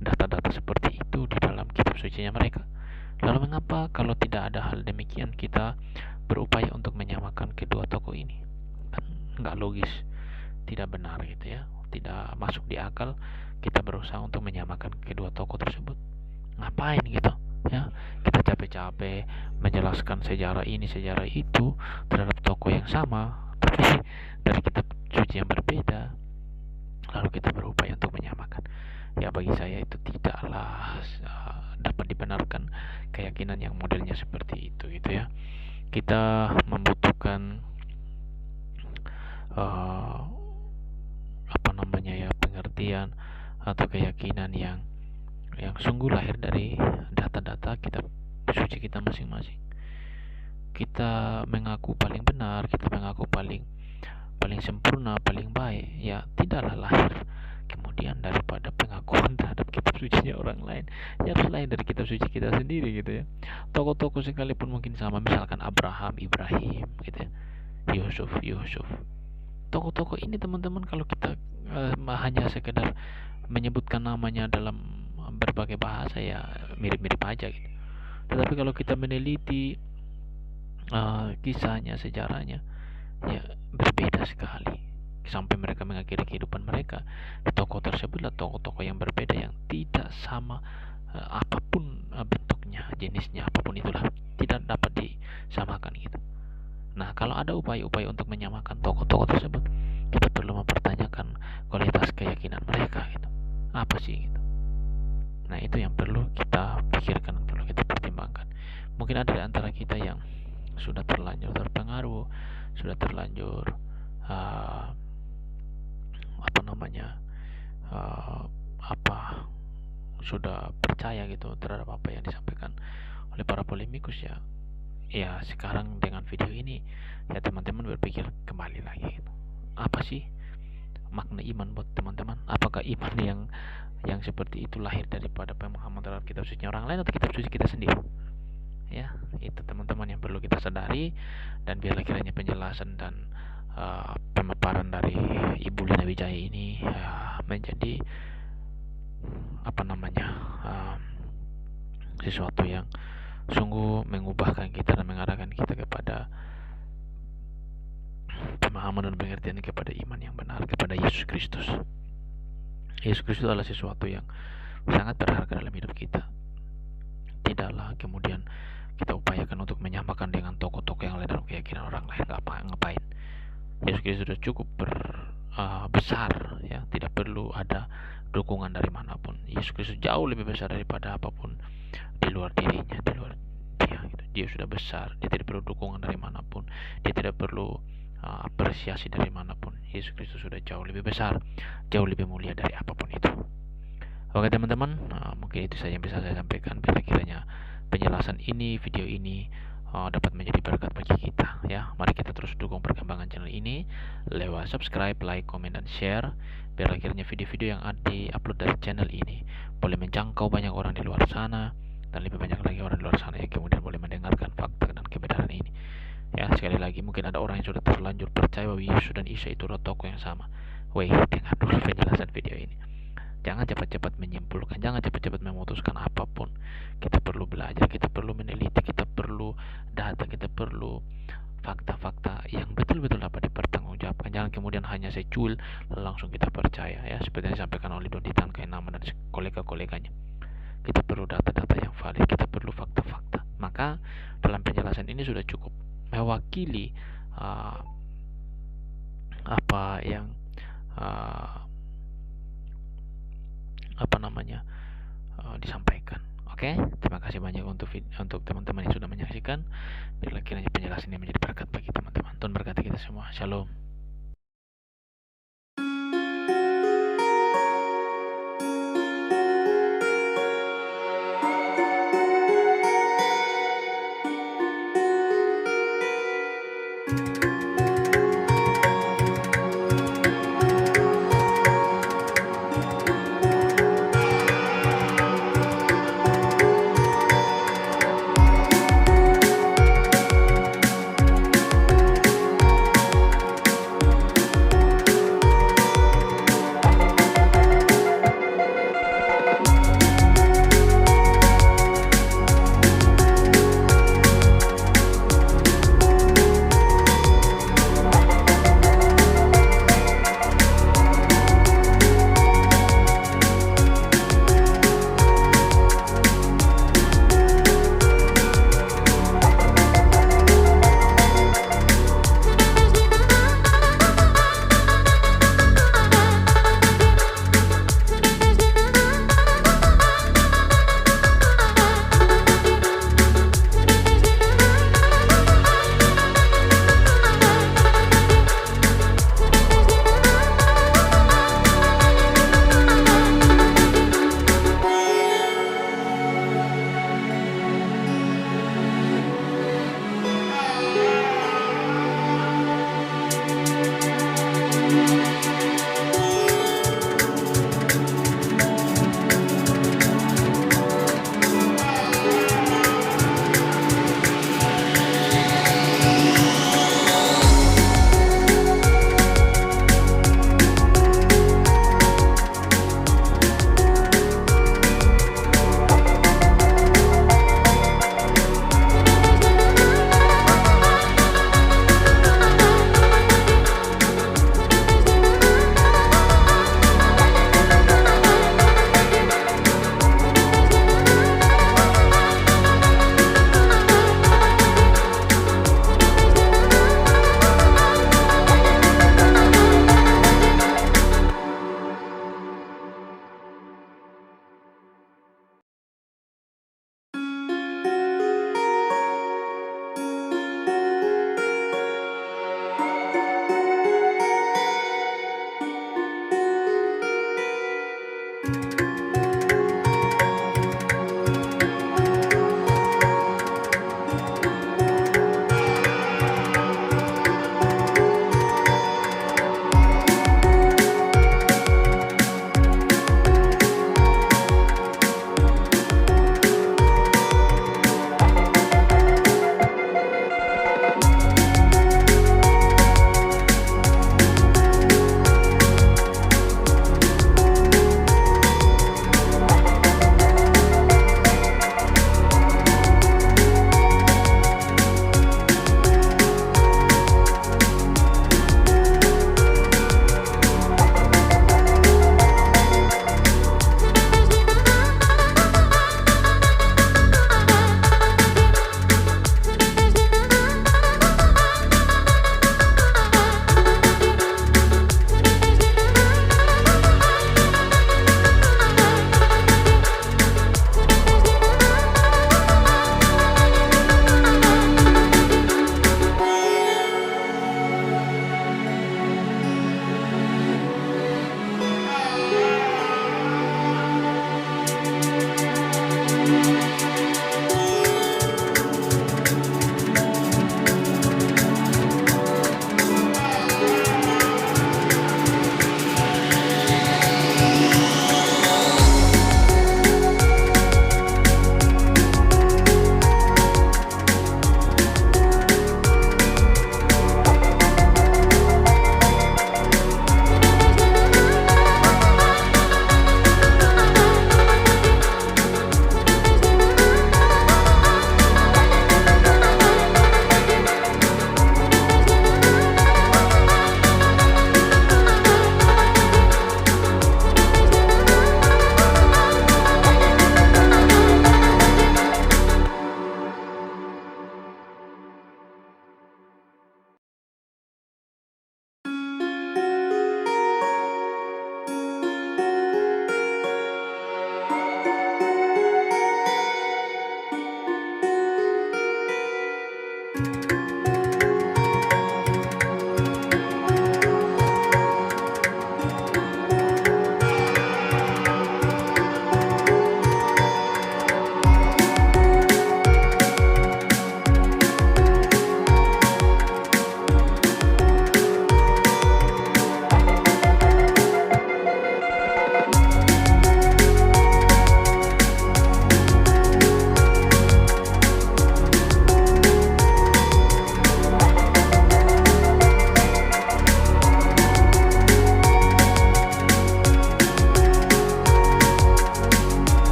R: data-data seperti itu di dalam kitab sucinya mereka. Lalu mengapa kalau tidak ada hal demikian kita berupaya untuk menyamakan kedua tokoh ini. Kan nggak logis, tidak benar gitu ya, tidak masuk di akal kita berusaha untuk menyamakan kedua tokoh tersebut. Ngapain gitu ya, kita capek-capek menjelaskan sejarah ini sejarah itu terhadap tokoh yang sama, tapi dari kitab suci yang berbeda, lalu kita berupaya untuk menyamakan. Ya bagi saya itu tidaklah dapat dibenarkan keyakinan yang modelnya seperti itu gitu ya. Kita membutuhkan pengertian atau keyakinan yang sungguh lahir dari data-data kitab suci kita masing-masing. Kita mengaku paling benar, kita mengaku paling sempurna, paling baik, ya tidaklah lahir kemudian daripada pengakuan terhadap kitab suci orang lain. Ya harus lahir dari kitab suci kita sendiri gitu ya. Tokoh-tokoh sekalipun mungkin sama, misalkan Abraham, Ibrahim gitu ya, Yusuf. Tokoh-tokoh ini teman-teman, kalau kita hanya sekedar menyebutkan namanya dalam berbagai bahasa ya mirip-mirip aja gitu. Tetapi kalau kita meneliti kisahnya, sejarahnya, ya berbeda sekali. Sampai mereka mengakhiri kehidupan mereka di tokoh tersebutlah tokoh-tokoh yang berbeda, yang tidak sama apapun bentuknya, jenisnya, apapun itulah, tidak dapat disamakan gitu. Nah, kalau ada upaya-upaya untuk menyamakan tokoh-tokoh tersebut, kita perlu mempertanyakan kualitas keyakinan mereka gitu. Apa sih gitu. Nah, itu yang perlu kita pikirkan, perlu kita pertimbangkan. Mungkin ada di antara kita yang sudah terlanjur terpengaruh, sudah terlanjur sudah percaya gitu terhadap apa yang disampaikan oleh para polemikus ya. Ya sekarang dengan video ini ya teman-teman berpikir kembali lagi gitu. Apa sih makna iman buat teman-teman? Apakah iman yang seperti itu lahir daripada pemahaman terhadap kitab suci orang lain atau kitab suci kita sendiri? Ya, itu teman-teman yang perlu kita sadari. Dan biarlah kiranya penjelasan dan pemaparan dari Ibu Lina Wijaya ini menjadi sesuatu yang sungguh mengubahkan kita dan mengarahkan kita kepada pemahaman dan pengertian kepada iman yang benar kepada Yesus Kristus. Yesus Kristus adalah sesuatu yang sangat berharga dalam hidup kita. Tidaklah kemudian kita upayakan untuk menyamakan dengan tokoh-tokoh yang lain dalam keyakinan orang lain. Ngapain? Yesus Kristus sudah cukup besar ya, tidak perlu ada dukungan dari manapun. Yesus Kristus jauh lebih besar daripada apapun di luar dirinya, di luar dia gitu. Dia sudah besar, dia tidak perlu dukungan dari manapun, dia tidak perlu apresiasi dari manapun. Yesus Kristus sudah jauh lebih besar, jauh lebih mulia dari apapun itu. Oke teman-teman, mungkin itu saja yang bisa saya sampaikan. Bila kiranya penjelasan ini, video ini dapat menjadi berkat bagi kita ya. Mari kita terus dukung perkembangan channel ini lewat subscribe, like, komen, dan share. Biar akhirnya video-video yang di-upload dari channel ini boleh menjangkau banyak orang di luar sana, dan lebih banyak lagi orang di luar sana yang kemudian boleh mendengarkan fakta dan kebenaran ini. Ya, sekali lagi mungkin ada orang yang sudah terlanjur percaya bahwa Yesus dan Isa itu adalah tokoh yang sama. Woi, dengar dulu penjelasan video ini. Jangan cepat-cepat menyimpulkan, jangan cepat-cepat memutuskan apapun. Kita perlu belajar, kita perlu meneliti, kita perlu data, kita perlu fakta-fakta yang betul-betul dapat dipertanggungjawabkan. Jangan kemudian hanya secuil langsung kita percaya ya, seperti yang disampaikan oleh Don Ditan Kainama dan kolega-koleganya. Kita perlu data-data yang valid, kita perlu fakta-fakta. Maka dalam penjelasan ini sudah cukup mewakili apa yang disampaikan. Oke, terima kasih banyak untuk teman-teman yang sudah menyaksikan. Biarlah kiranya penjelasan ini menjadi berkat bagi teman-teman. Tuhan berkati kita semua. Shalom.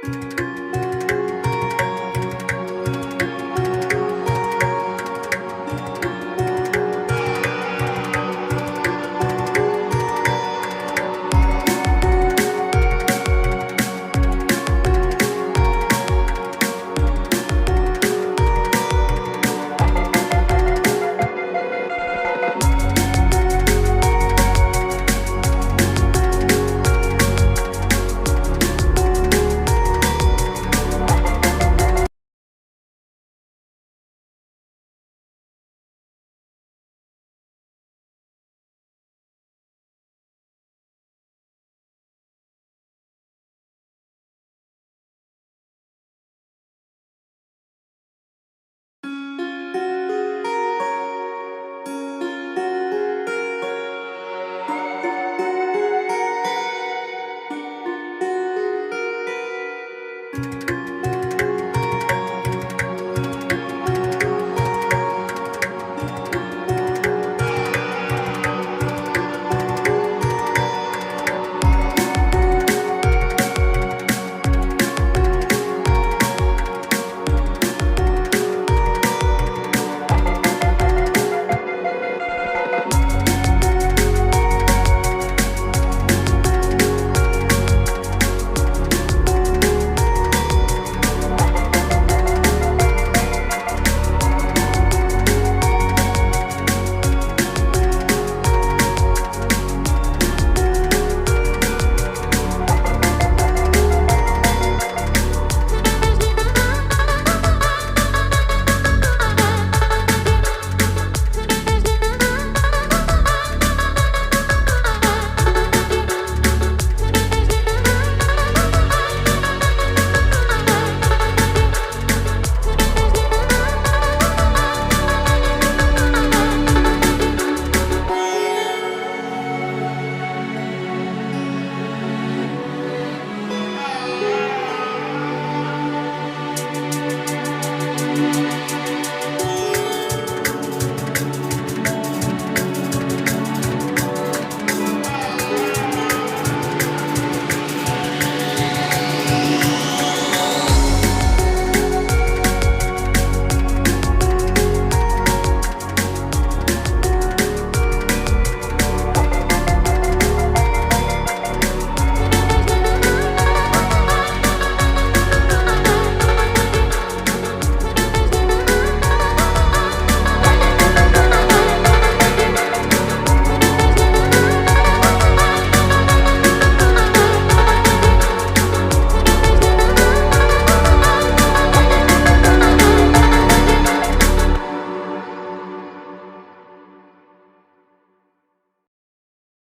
A: Tuhan.